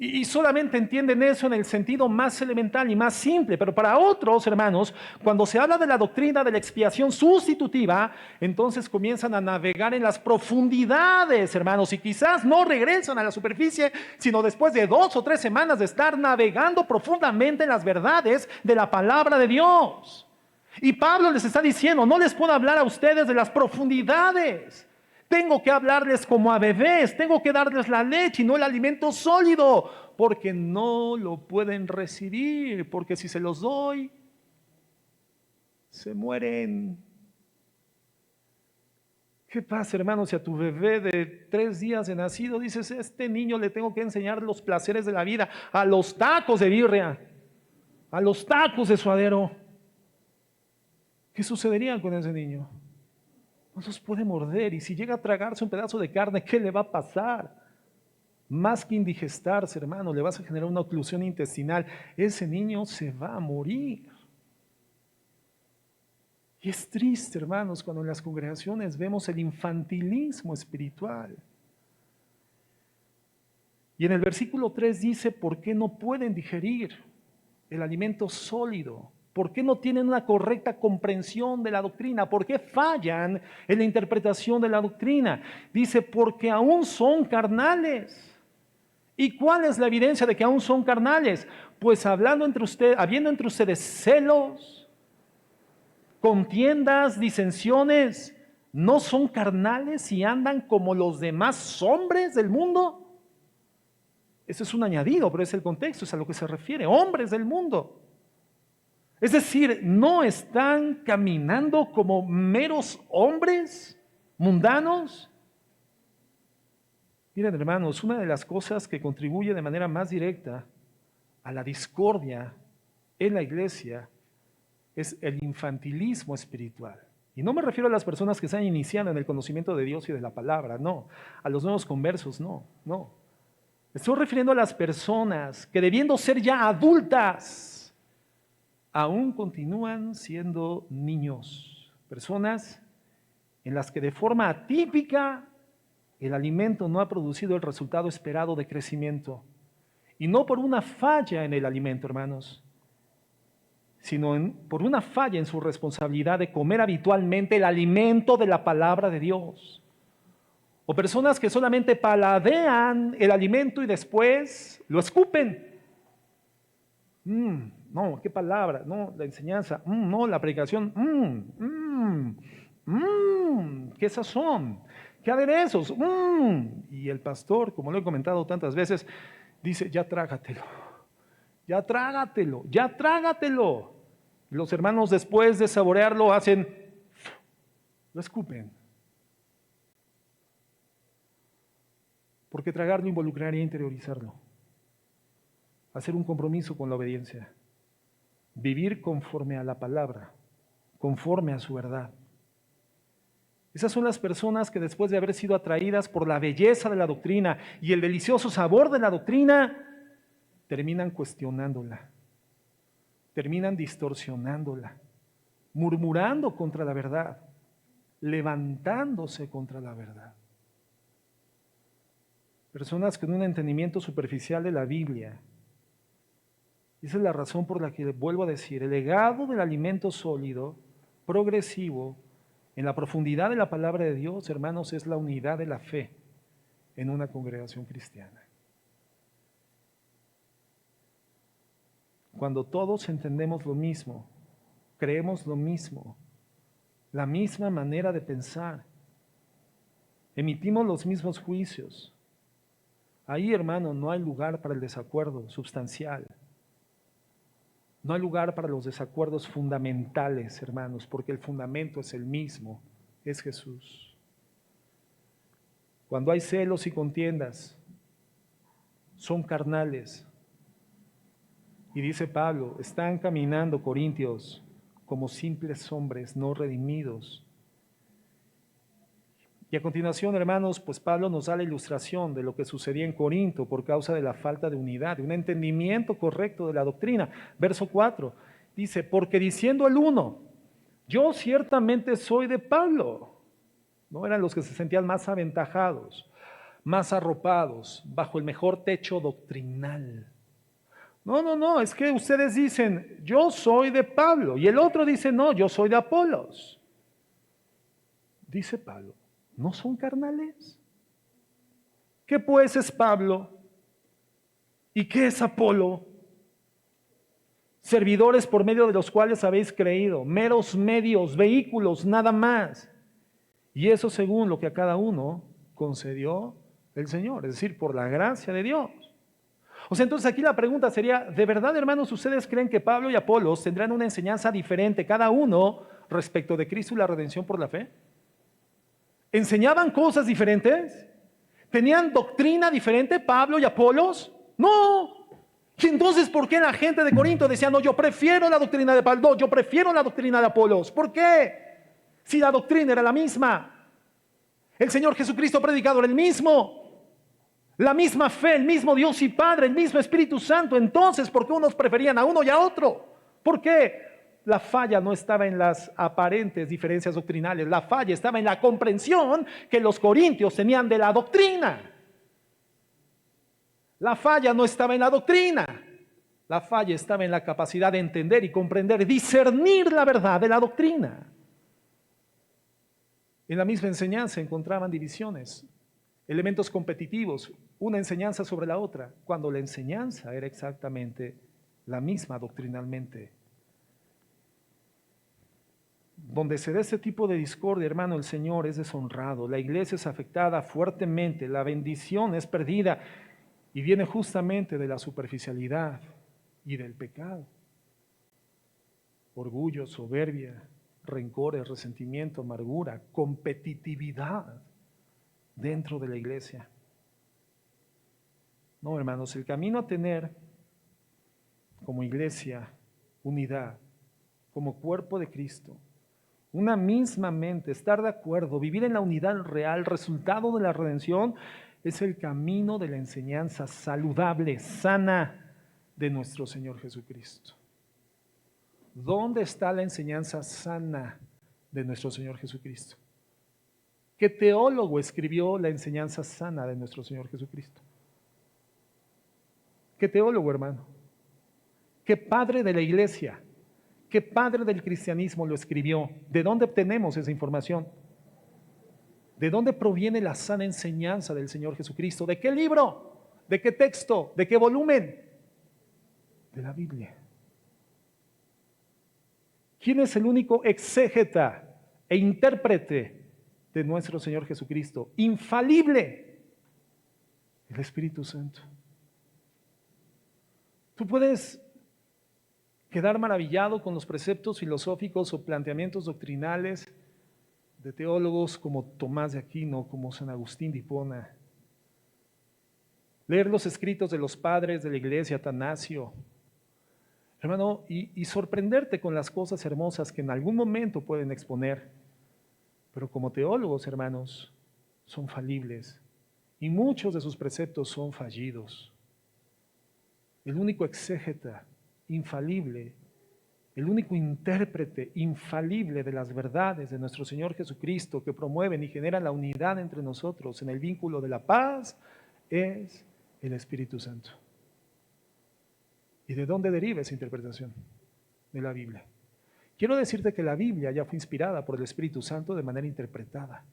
Y solamente entienden eso en el sentido más elemental y más simple. Pero para otros, hermanos, cuando se habla de la doctrina de la expiación sustitutiva, entonces comienzan a navegar en las profundidades, hermanos, y quizás no regresan a la superficie, sino después de 2 o 3 semanas de estar navegando profundamente en las verdades de la palabra de Dios. Y Pablo les está diciendo, no les puedo hablar a ustedes de las profundidades. Tengo que hablarles como a bebés, tengo que darles la leche y no el alimento sólido, porque no lo pueden recibir, porque si se los doy, se mueren. ¿Qué pasa, hermano, si a tu bebé de 3 días de nacido dices, este niño le tengo que enseñar los placeres de la vida, a los tacos de birria, a los tacos de suadero? ¿Qué sucedería con ese niño? No los puede morder, y si llega a tragarse un pedazo de carne, ¿qué le va a pasar? Más que indigestarse, hermano, le vas a generar una oclusión intestinal. Ese niño se va a morir. Y es triste, hermanos, cuando en las congregaciones vemos el infantilismo espiritual. Y en el versículo 3 dice, ¿por qué no pueden digerir el alimento sólido? ¿Por qué no tienen una correcta comprensión de la doctrina? ¿Por qué fallan en la interpretación de la doctrina? Dice, porque aún son carnales. ¿Y cuál es la evidencia de que aún son carnales? Pues habiendo entre ustedes celos, contiendas, disensiones, ¿no son carnales y andan como los demás hombres del mundo? Eso es un añadido, pero es el contexto, es a lo que se refiere, hombres del mundo. Es decir, no están caminando como meros hombres mundanos. Miren, hermanos, una de las cosas que contribuye de manera más directa a la discordia en la iglesia es el infantilismo espiritual. Y no me refiero a las personas que se han iniciado en el conocimiento de Dios y de la palabra, no. A los nuevos conversos, no. Estoy refiriendo a las personas que, debiendo ser ya adultas, aún continúan siendo niños, personas en las que de forma atípica el alimento no ha producido el resultado esperado de crecimiento. Y no por una falla en el alimento, hermanos, sino por una falla en su responsabilidad de comer habitualmente el alimento de la palabra de Dios. O personas que solamente paladean el alimento y después lo escupen. No, qué palabra, no, la enseñanza, no, la predicación, qué sazón, qué aderezos, y el pastor, como lo he comentado tantas veces, dice, ya trágatelo, ya trágatelo, ya trágatelo. Y los hermanos, después de saborearlo, lo escupen. Porque tragarlo involucraría interiorizarlo, hacer un compromiso con la obediencia, vivir conforme a la palabra, conforme a su verdad. Esas son las personas que, después de haber sido atraídas por la belleza de la doctrina y el delicioso sabor de la doctrina, terminan cuestionándola, terminan distorsionándola, murmurando contra la verdad, levantándose contra la verdad. Personas con un entendimiento superficial de la Biblia Esa es la razón por la que vuelvo a decir, el legado del alimento sólido, progresivo, en la profundidad de la palabra de Dios, hermanos, es la unidad de la fe en una congregación cristiana. Cuando todos entendemos lo mismo, creemos lo mismo, la misma manera de pensar, emitimos los mismos juicios, ahí, hermano, no hay lugar para el desacuerdo sustancial. No hay lugar para los desacuerdos fundamentales, hermanos, porque el fundamento es el mismo, es Jesús. Cuando hay celos y contiendas, son carnales. Y dice Pablo, están caminando, Corintios, como simples hombres no redimidos. Y a continuación, hermanos, pues Pablo nos da la ilustración de lo que sucedía en Corinto por causa de la falta de unidad, de un entendimiento correcto de la doctrina. Verso 4 dice, porque diciendo el uno, yo ciertamente soy de Pablo. ¿No? Eran los que se sentían más aventajados, más arropados, bajo el mejor techo doctrinal. No, es que ustedes dicen, yo soy de Pablo, y el otro dice, no, yo soy de Apolos. Dice Pablo, ¿no son carnales? ¿Qué pues es Pablo? ¿Y qué es Apolo? Servidores por medio de los cuales habéis creído, meros medios, vehículos, nada más. Y eso según lo que a cada uno concedió el Señor, es decir, por la gracia de Dios. O sea, entonces aquí la pregunta sería, ¿de verdad, hermanos, ustedes creen que Pablo y Apolos tendrán una enseñanza diferente cada uno respecto de Cristo y la redención por la fe? ¿Enseñaban cosas diferentes? ¿Tenían doctrina diferente Pablo y Apolos? No. ¿Y entonces por qué la gente de Corinto decía, no, yo prefiero la doctrina de Pablo, yo prefiero la doctrina de Apolos? ¿Por qué? Si la doctrina era la misma. El Señor Jesucristo predicado era el mismo. La misma fe, el mismo Dios y Padre, el mismo Espíritu Santo. Entonces, ¿por qué unos preferían a uno y a otro? ¿Por qué? La falla no estaba en las aparentes diferencias doctrinales, la falla estaba en la comprensión que los corintios tenían de la doctrina. La falla no estaba en la doctrina, la falla estaba en la capacidad de entender y comprender, discernir la verdad de la doctrina. En la misma enseñanza encontraban divisiones, elementos competitivos, una enseñanza sobre la otra, cuando la enseñanza era exactamente la misma doctrinalmente. Donde se da este tipo de discordia, hermano, el Señor es deshonrado, la iglesia es afectada fuertemente, la bendición es perdida y viene justamente de la superficialidad y del pecado. Orgullo, soberbia, rencores, resentimiento, amargura, competitividad dentro de la iglesia. No, hermanos, el camino a tener como iglesia unidad, como cuerpo de Cristo, una misma mente, estar de acuerdo, vivir en la unidad real, resultado de la redención, es el camino de la enseñanza saludable, sana de nuestro Señor Jesucristo. ¿Dónde está la enseñanza sana de nuestro Señor Jesucristo? ¿Qué teólogo escribió la enseñanza sana de nuestro Señor Jesucristo? ¿Qué teólogo, hermano? ¿Qué padre de la iglesia? ¿Qué padre del cristianismo lo escribió? ¿De dónde obtenemos esa información? ¿De dónde proviene la sana enseñanza del Señor Jesucristo? ¿De qué libro? ¿De qué texto? ¿De qué volumen? De la Biblia. ¿Quién es el único exégeta e intérprete de nuestro Señor Jesucristo? Infalible. El Espíritu Santo. Tú puedes quedar maravillado con los preceptos filosóficos o planteamientos doctrinales de teólogos como Tomás de Aquino, como San Agustín de Hipona. Leer los escritos de los padres de la iglesia, Atanasio, hermano, y sorprenderte con las cosas hermosas que en algún momento pueden exponer. Pero como teólogos, hermanos, son falibles y muchos de sus preceptos son fallidos. El único exégeta infalible, el único intérprete infalible de las verdades de nuestro Señor Jesucristo que promueven y generan la unidad entre nosotros en el vínculo de la paz es el Espíritu Santo. ¿Y de dónde deriva esa interpretación de la Biblia? Quiero decirte que la Biblia ya fue inspirada por el Espíritu Santo de manera interpretada.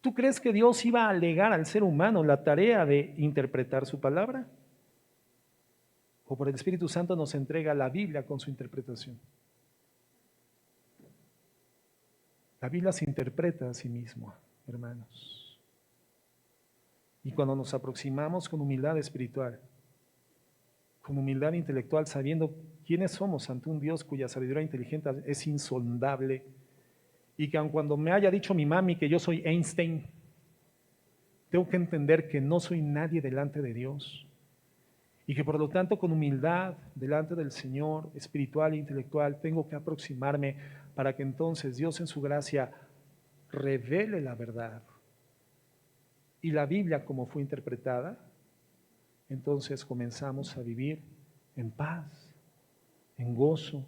¿Tú crees que Dios iba a legar al ser humano la tarea de interpretar su palabra? ¿O por el Espíritu Santo nos entrega la Biblia con su interpretación? La Biblia se interpreta a sí misma, hermanos. Y cuando nos aproximamos con humildad espiritual, con humildad intelectual, sabiendo quiénes somos ante un Dios cuya sabiduría inteligente es insondable, y que aun cuando me haya dicho mi mami que yo soy Einstein, tengo que entender que no soy nadie delante de Dios, y que por lo tanto con humildad delante del Señor, espiritual e intelectual, tengo que aproximarme para que entonces Dios en su gracia revele la verdad. Y la Biblia como fue interpretada, entonces comenzamos a vivir en paz, en gozo,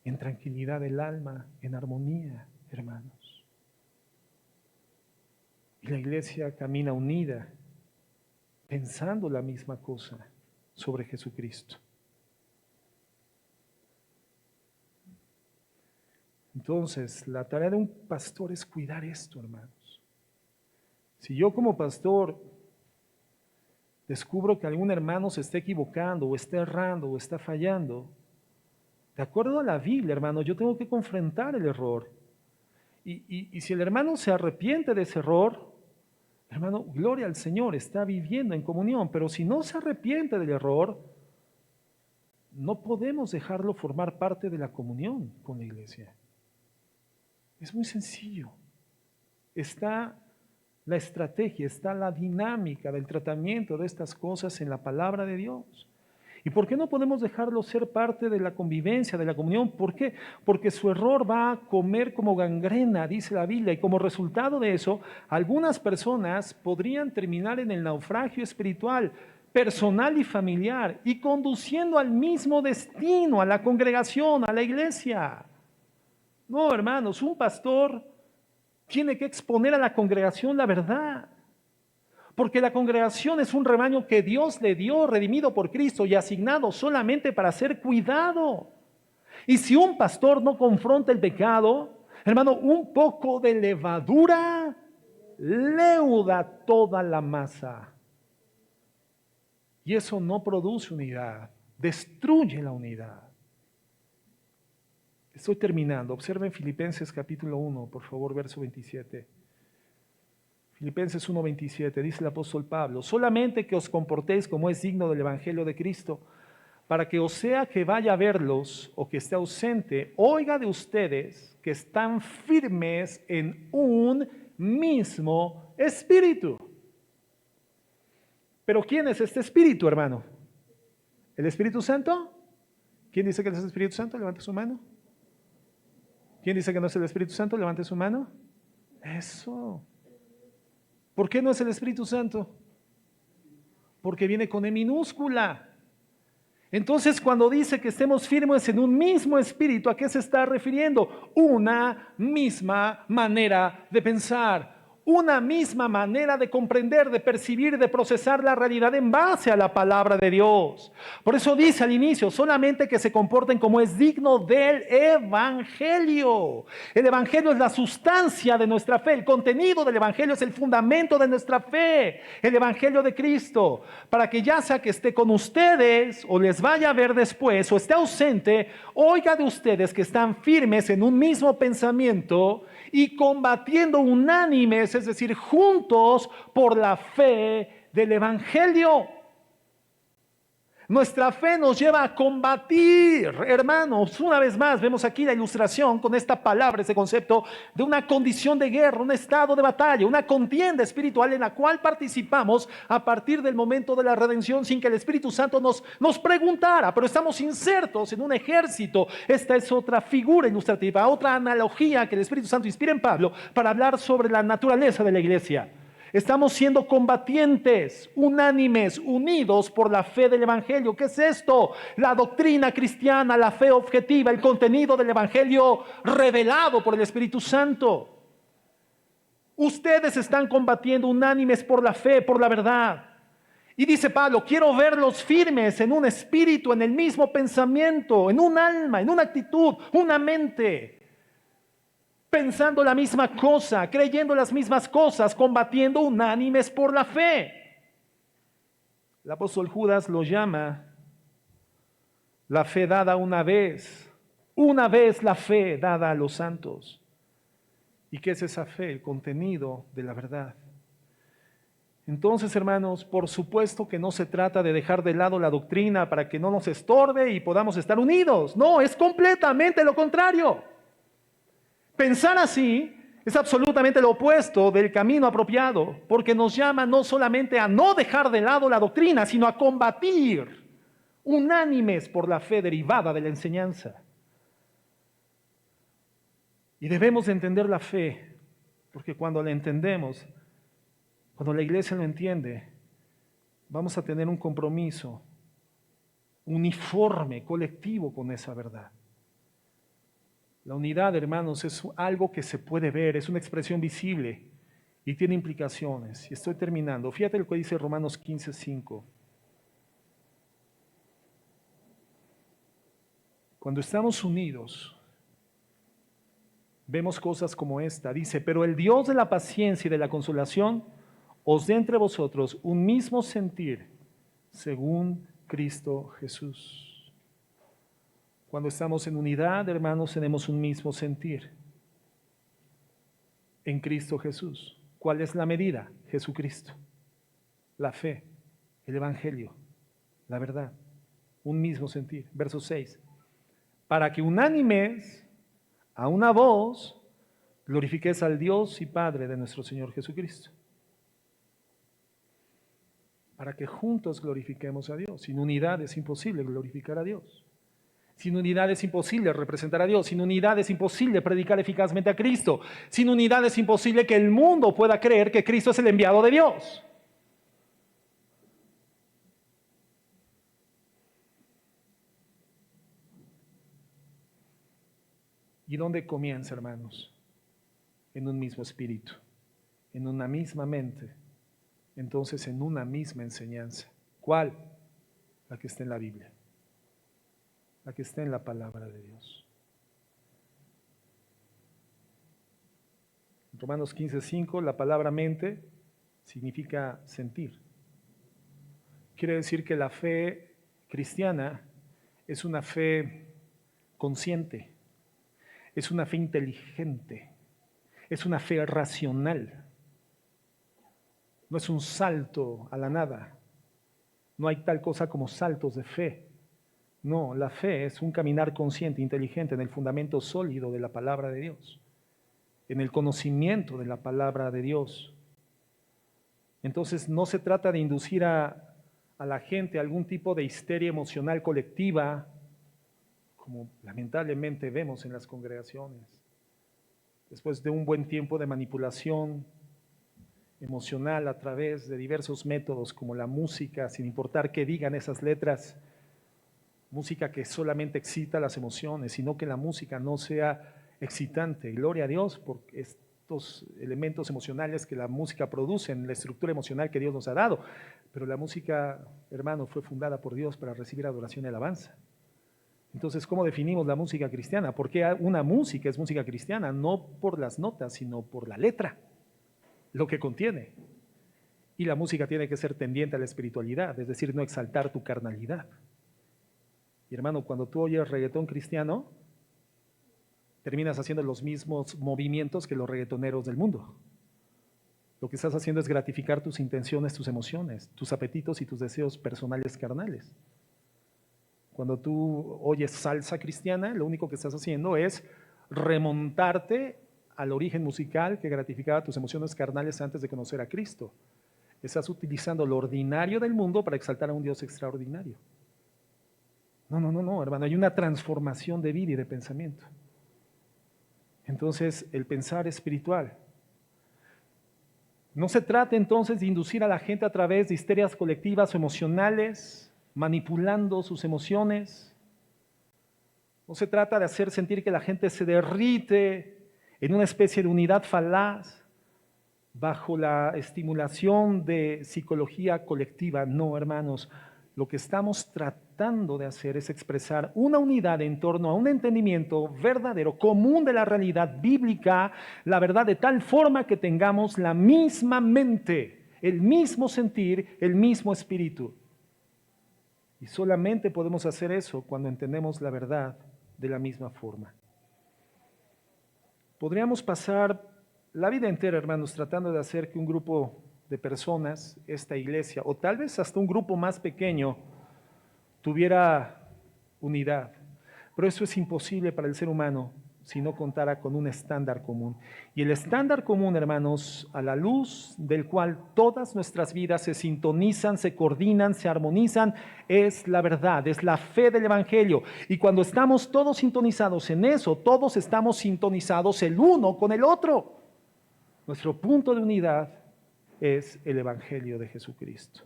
en tranquilidad del alma, en armonía, hermanos. Y la iglesia camina unida, pensando la misma cosa sobre Jesucristo. Entonces, la tarea de un pastor es cuidar esto, hermanos. Si yo como pastor descubro que algún hermano se está equivocando, o está errando, o está fallando, de acuerdo a la Biblia, hermano, yo tengo que confrontar el error. Y si el hermano se arrepiente de ese error, hermano, gloria al Señor, está viviendo en comunión. Pero si no se arrepiente del error, no podemos dejarlo formar parte de la comunión con la iglesia. Es muy sencillo. Está la estrategia, está la dinámica del tratamiento de estas cosas en la palabra de Dios. ¿Y por qué no podemos dejarlo ser parte de la convivencia, de la comunión? ¿Por qué? Porque su error va a comer como gangrena, dice la Biblia, y como resultado de eso, algunas personas podrían terminar en el naufragio espiritual, personal y familiar, y conduciendo al mismo destino, a la congregación, a la iglesia. No, hermanos, un pastor tiene que exponer a la congregación la verdad. Porque la congregación es un rebaño que Dios le dio, redimido por Cristo y asignado solamente para ser cuidado. Y si un pastor no confronta el pecado, hermano, un poco de levadura leuda toda la masa. Y eso no produce unidad, destruye la unidad. Estoy terminando. Observen Filipenses capítulo 1, por favor, verso 27. Filipenses 1:27, dice el apóstol Pablo: solamente que os comportéis como es digno del evangelio de Cristo, para que o sea que vaya a verlos o que esté ausente, oiga de ustedes que están firmes en un mismo espíritu. Pero ¿quién es este espíritu, hermano? ¿El Espíritu Santo? ¿Quién dice que es el Espíritu Santo? Levante su mano. ¿Quién dice que no es el Espíritu Santo? Levante su mano. Eso. ¿Por qué no es el Espíritu Santo? Porque viene con E minúscula. Entonces, cuando dice que estemos firmes en un mismo espíritu, ¿a qué se está refiriendo? Una misma manera de pensar, una misma manera de comprender, de percibir, de procesar la realidad en base a la palabra de Dios. Por eso dice al inicio, solamente que se comporten como es digno del evangelio. El evangelio es la sustancia de nuestra fe, el contenido del evangelio es el fundamento de nuestra fe, el evangelio de Cristo, para que ya sea que esté con ustedes o les vaya a ver después o esté ausente, oiga de ustedes que están firmes en un mismo pensamiento y combatiendo unánimes, es decir, juntos por la fe del evangelio. Nuestra fe nos lleva a combatir, hermanos. Una vez más vemos aquí la ilustración con esta palabra, este concepto de una condición de guerra, un estado de batalla, una contienda espiritual en la cual participamos a partir del momento de la redención sin que el Espíritu Santo nos preguntara, pero estamos insertos en un ejército. Esta es otra figura ilustrativa, otra analogía que el Espíritu Santo inspira en Pablo para hablar sobre la naturaleza de la iglesia. Estamos siendo combatientes, unánimes, unidos por la fe del evangelio. ¿Qué es esto? La doctrina cristiana, la fe objetiva, el contenido del evangelio revelado por el Espíritu Santo. Ustedes están combatiendo unánimes por la fe, por la verdad. Y dice Pablo, quiero verlos firmes en un espíritu, en el mismo pensamiento, en un alma, en una actitud, una mente, pensando la misma cosa, creyendo las mismas cosas, combatiendo unánimes por la fe. El apóstol Judas lo llama la fe dada una vez la fe dada a los santos. ¿Y qué es esa fe? El contenido de la verdad. Entonces, hermanos, por supuesto que no se trata de dejar de lado la doctrina para que no nos estorbe y podamos estar unidos. No, es completamente lo contrario. Pensar así es absolutamente lo opuesto del camino apropiado, porque nos llama no solamente a no dejar de lado la doctrina, sino a combatir unánimes por la fe derivada de la enseñanza. Y debemos entender la fe, porque cuando la entendemos, cuando la iglesia lo entiende, vamos a tener un compromiso uniforme, colectivo con esa verdad. La unidad, hermanos, es algo que se puede ver, es una expresión visible y tiene implicaciones. Y estoy terminando. Fíjate lo que dice Romanos 15:5. Cuando estamos unidos, vemos cosas como esta. Dice, pero el Dios de la paciencia y de la consolación os dé entre vosotros un mismo sentir según Cristo Jesús. Cuando estamos en unidad, hermanos, tenemos un mismo sentir en Cristo Jesús. ¿Cuál es la medida? Jesucristo, la fe, el Evangelio, la verdad, un mismo sentir. Verso 6. Para que unánimes, a una voz, glorifiquéis al Dios y Padre de nuestro Señor Jesucristo. Para que juntos glorifiquemos a Dios. Sin unidad es imposible glorificar a Dios. Sin unidad es imposible representar a Dios. Sin unidad es imposible predicar eficazmente a Cristo. Sin unidad es imposible que el mundo pueda creer que Cristo es el enviado de Dios. ¿Y dónde comienza, hermanos? En un mismo espíritu, en una misma mente, entonces en una misma enseñanza. ¿Cuál? La que está en la Biblia, la que está en la palabra de Dios. En Romanos 15:5, la palabra mente significa sentir. Quiere decir que la fe cristiana es una fe consciente, es una fe inteligente, es una fe racional. No es un salto a la nada. No hay tal cosa como saltos de fe. No, la fe es un caminar consciente, inteligente, en el fundamento sólido de la palabra de Dios, en el conocimiento de la palabra de Dios. Entonces no se trata de inducir a la gente a algún tipo de histeria emocional colectiva, como lamentablemente vemos en las congregaciones. Después de un buen tiempo de manipulación emocional a través de diversos métodos como la música, sin importar qué digan esas letras, música que solamente excita las emociones, sino que la música no sea excitante. Gloria a Dios por estos elementos emocionales que la música produce en la estructura emocional que Dios nos ha dado. Pero la música, hermano, fue fundada por Dios para recibir adoración y alabanza. Entonces, ¿cómo definimos la música cristiana? Porque una música es música cristiana, no por las notas, sino por la letra, lo que contiene. Y la música tiene que ser tendiente a la espiritualidad, es decir, no exaltar tu carnalidad. Y hermano, cuando tú oyes reggaetón cristiano, terminas haciendo los mismos movimientos que los reggaetoneros del mundo. Lo que estás haciendo es gratificar tus intenciones, tus emociones, tus apetitos y tus deseos personales carnales. Cuando tú oyes salsa cristiana, lo único que estás haciendo es remontarte al origen musical que gratificaba tus emociones carnales antes de conocer a Cristo. Estás utilizando lo ordinario del mundo para exaltar a un Dios extraordinario. No, hermano, hay una transformación de vida y de pensamiento. Entonces, el pensar espiritual. No se trata entonces de inducir a la gente a través de histerias colectivas o emocionales, manipulando sus emociones. No se trata de hacer sentir que la gente se derrite en una especie de unidad falaz, bajo la estimulación de psicología colectiva. No, hermanos, lo que estamos tratando de hacer es expresar una unidad en torno a un entendimiento verdadero, común de la realidad bíblica, la verdad de tal forma que tengamos la misma mente, el mismo sentir, el mismo espíritu. Y solamente podemos hacer eso cuando entendemos la verdad de la misma forma. Podríamos pasar la vida entera, hermanos, tratando de hacer que un grupo de personas, esta iglesia, o tal vez hasta un grupo más pequeño, tuviera unidad. Pero eso es imposible para el ser humano si no contara con un estándar común. Y el estándar común, hermanos, a la luz del cual todas nuestras vidas se sintonizan, se coordinan, se armonizan, es la verdad, es la fe del Evangelio. Y cuando estamos todos sintonizados en eso, todos estamos sintonizados el uno con el otro. Nuestro punto de unidad es el Evangelio de Jesucristo.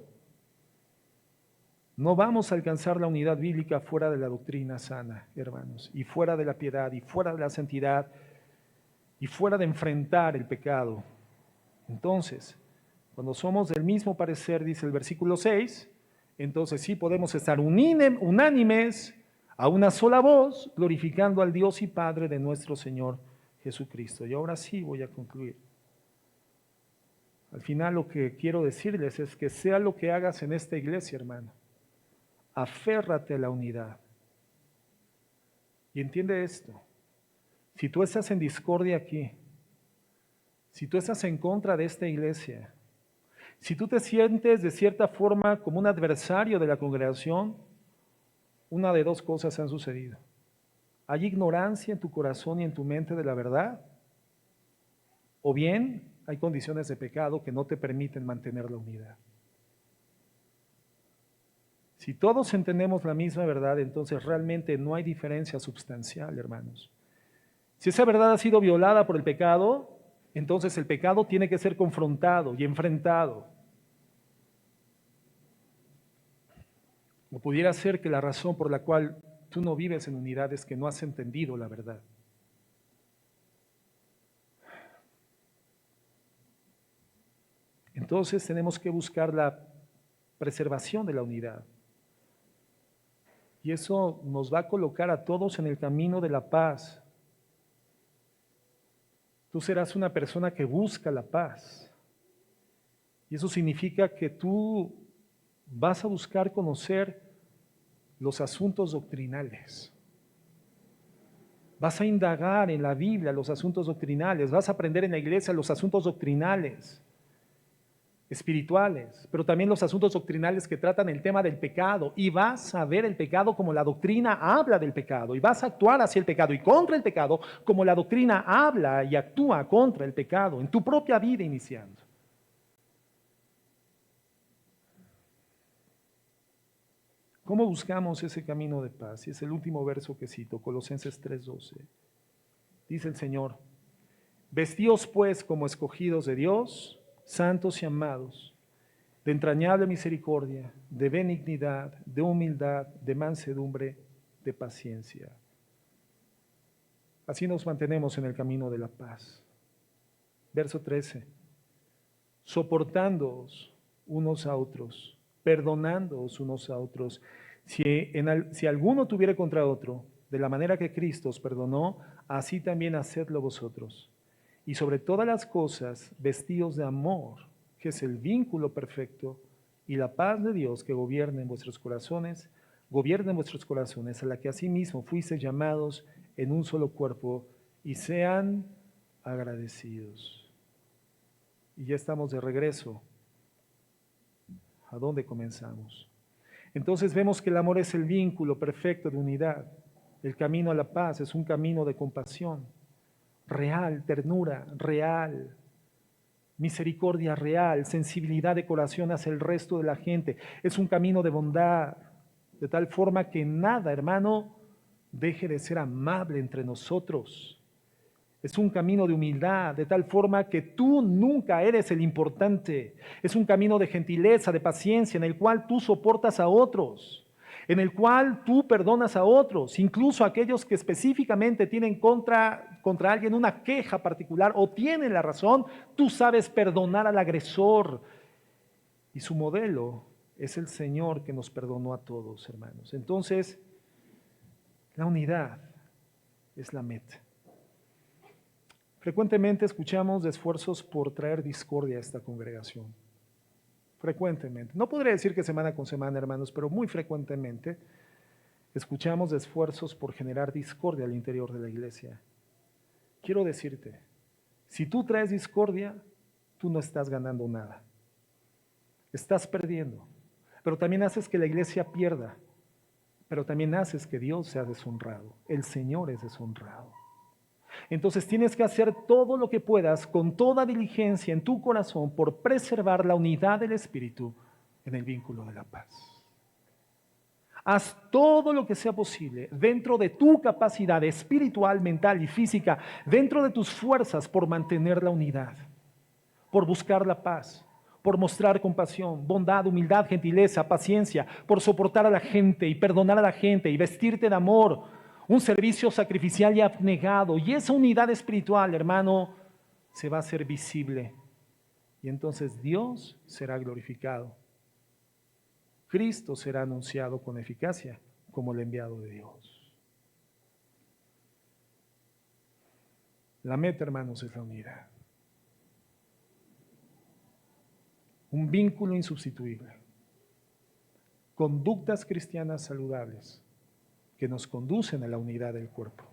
No vamos a alcanzar la unidad bíblica fuera de la doctrina sana, hermanos, y fuera de la piedad, y fuera de la santidad, y fuera de enfrentar el pecado. Entonces, cuando somos del mismo parecer, dice el versículo 6, entonces sí podemos estar unánimes a una sola voz, glorificando al Dios y Padre de nuestro Señor Jesucristo. Y ahora sí voy a concluir. Al final lo que quiero decirles es que sea lo que hagas en esta iglesia, hermano, aférrate a la unidad. Y entiende esto, si tú estás en discordia aquí, si tú estás en contra de esta iglesia, si tú te sientes de cierta forma como un adversario de la congregación, una de dos cosas han sucedido. Hay ignorancia en tu corazón y en tu mente de la verdad, o bien hay condiciones de pecado que no te permiten mantener la unidad. Si todos entendemos la misma verdad, entonces realmente no hay diferencia sustancial, hermanos. Si esa verdad ha sido violada por el pecado, entonces el pecado tiene que ser confrontado y enfrentado. O pudiera ser que la razón por la cual tú no vives en unidad es que no has entendido la verdad. Entonces tenemos que buscar la preservación de la unidad. Y eso nos va a colocar a todos en el camino de la paz. Tú serás una persona que busca la paz. Y eso significa que tú vas a buscar conocer los asuntos doctrinales. Vas a indagar en la Biblia los asuntos doctrinales. Vas a aprender en la iglesia los asuntos doctrinales, espirituales, pero también los asuntos doctrinales que tratan el tema del pecado, y vas a ver el pecado como la doctrina habla del pecado, y vas a actuar hacia el pecado y contra el pecado como la doctrina habla y actúa contra el pecado, en tu propia vida iniciando. ¿Cómo buscamos ese camino de paz? Y es el último verso que cito, Colosenses 3:12. Dice el Señor: vestíos pues como escogidos de Dios, santos y amados, de entrañable misericordia, de benignidad, de humildad, de mansedumbre, de paciencia. Así nos mantenemos en el camino de la paz. Verso 13. Soportándoos unos a otros, perdonándoos unos a otros. Si alguno tuviere contra otro, de la manera que Cristo os perdonó, así también hacedlo vosotros. Y sobre todas las cosas, vestíos de amor, que es el vínculo perfecto, y la paz de Dios que gobierna en vuestros corazones, a la que asimismo fuisteis llamados en un solo cuerpo, y sean agradecidos. Y ya estamos de regreso a donde comenzamos. Entonces vemos que el amor es el vínculo perfecto de unidad. El camino a la paz es un camino de compasión real, ternura real, misericordia real, sensibilidad de corazón hacia el resto de la gente. Es un camino de bondad, de tal forma que nada, hermano, deje de ser amable entre nosotros. Es un camino de humildad, de tal forma que tú nunca eres el importante. Es un camino de gentileza, de paciencia, en el cual tú soportas a otros. en el cual tú perdonas a otros, incluso aquellos que específicamente tienen contra alguien una queja particular o tienen la razón, tú sabes perdonar al agresor. Y su modelo es el Señor que nos perdonó a todos, hermanos. Entonces, la unidad es la meta. Frecuentemente escuchamos de esfuerzos por traer discordia a esta congregación. Frecuentemente. No podría decir que semana con semana, hermanos, pero muy frecuentemente escuchamos de esfuerzos por generar discordia al interior de la iglesia. Quiero decirte, si tú traes discordia, tú no estás ganando nada. Estás perdiendo. Pero también haces que la iglesia pierda. Pero también haces que Dios sea deshonrado. El Señor es deshonrado. Entonces tienes que hacer todo lo que puedas con toda diligencia en tu corazón por preservar la unidad del Espíritu en el vínculo de la paz. Haz todo lo que sea posible dentro de tu capacidad espiritual, mental y física, dentro de tus fuerzas por mantener la unidad, por buscar la paz, por mostrar compasión, bondad, humildad, gentileza, paciencia, por soportar a la gente y perdonar a la gente y vestirte de amor, un servicio sacrificial y abnegado. Y esa unidad espiritual, hermano, se va a hacer visible. Y entonces Dios será glorificado. Cristo será anunciado con eficacia como el enviado de Dios. La meta, hermanos, es la unidad. Un vínculo insustituible. Conductas cristianas saludables que nos conducen a la unidad del cuerpo.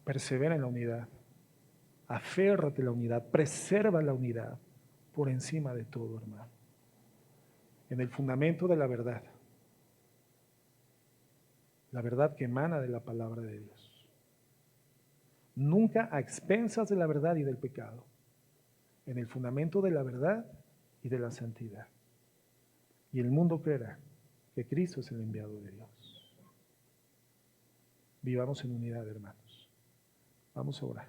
Persevera en la unidad. Aférrate a la unidad. Preserva la unidad por encima de todo, hermano. En el fundamento de la verdad. La verdad que emana de la palabra de Dios. Nunca a expensas de la verdad y del pecado. En el fundamento de la verdad y de la santidad. Y el mundo creerá que Cristo es el enviado de Dios. Vivamos en unidad, hermanos. Vamos a orar.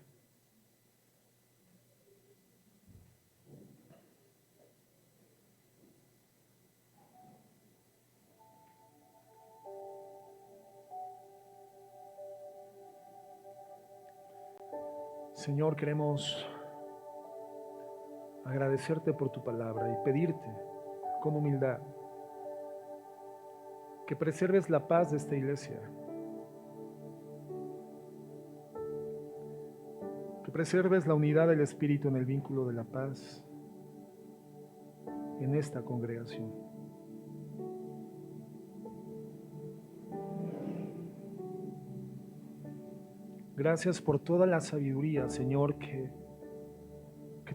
Señor, queremos agradecerte por tu palabra y pedirte con humildad que preserves la paz de esta iglesia, que preserves la unidad del Espíritu en el vínculo de la paz en esta congregación. Gracias por toda la sabiduría, Señor, que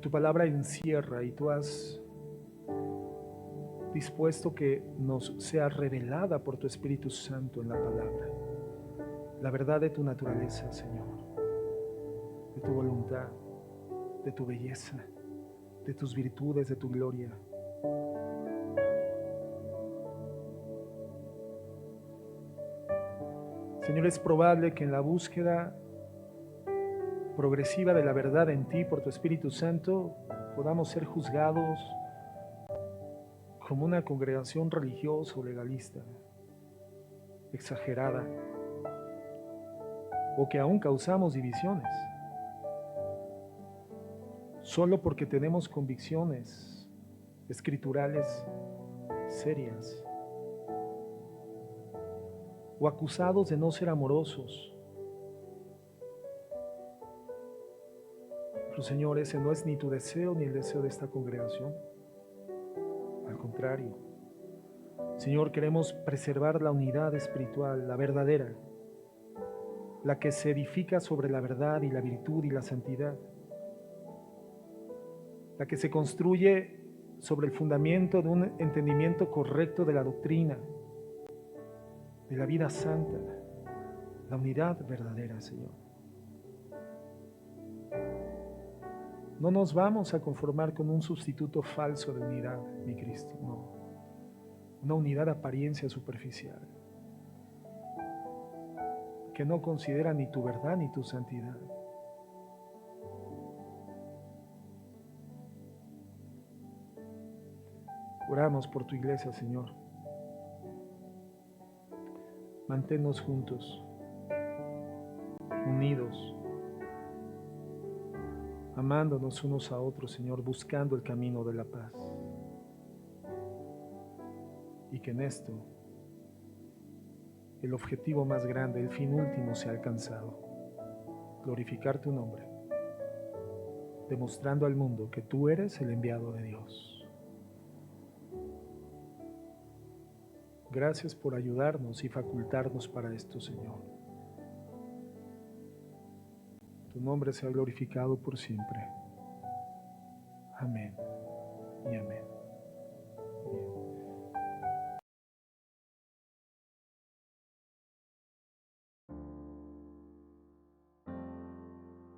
tu palabra encierra y tú has dispuesto que nos sea revelada por tu Espíritu Santo en la palabra. La verdad de tu naturaleza, Señor, de tu voluntad, de tu belleza, de tus virtudes, de tu gloria. Señor, es probable que en la búsqueda progresiva de la verdad en ti por tu Espíritu Santo podamos ser juzgados como una congregación religiosa o legalista, exagerada, o que aún causamos divisiones, solo porque tenemos convicciones escriturales serias, o acusados de no ser amorosos. Pero Señor, ese no es ni tu deseo ni el deseo de esta congregación. Al contrario, Señor, queremos preservar la unidad espiritual, la verdadera, la que se edifica sobre la verdad y la virtud y la santidad, la que se construye sobre el fundamento de un entendimiento correcto de la doctrina, de la vida santa, la unidad verdadera, Señor. No nos vamos a conformar con un sustituto falso de unidad, mi Cristo, no. Una unidad de apariencia superficial, que no considera ni tu verdad ni tu santidad. Oramos por tu iglesia, Señor. Manténnos juntos, unidos, amándonos unos a otros, Señor, buscando el camino de la paz. Y que en esto el objetivo más grande, el fin último sea alcanzado: glorificar tu nombre, demostrando al mundo que tú eres el enviado de Dios. Gracias por ayudarnos y facultarnos para esto, Señor. Tu nombre sea glorificado por siempre. Amén y amén.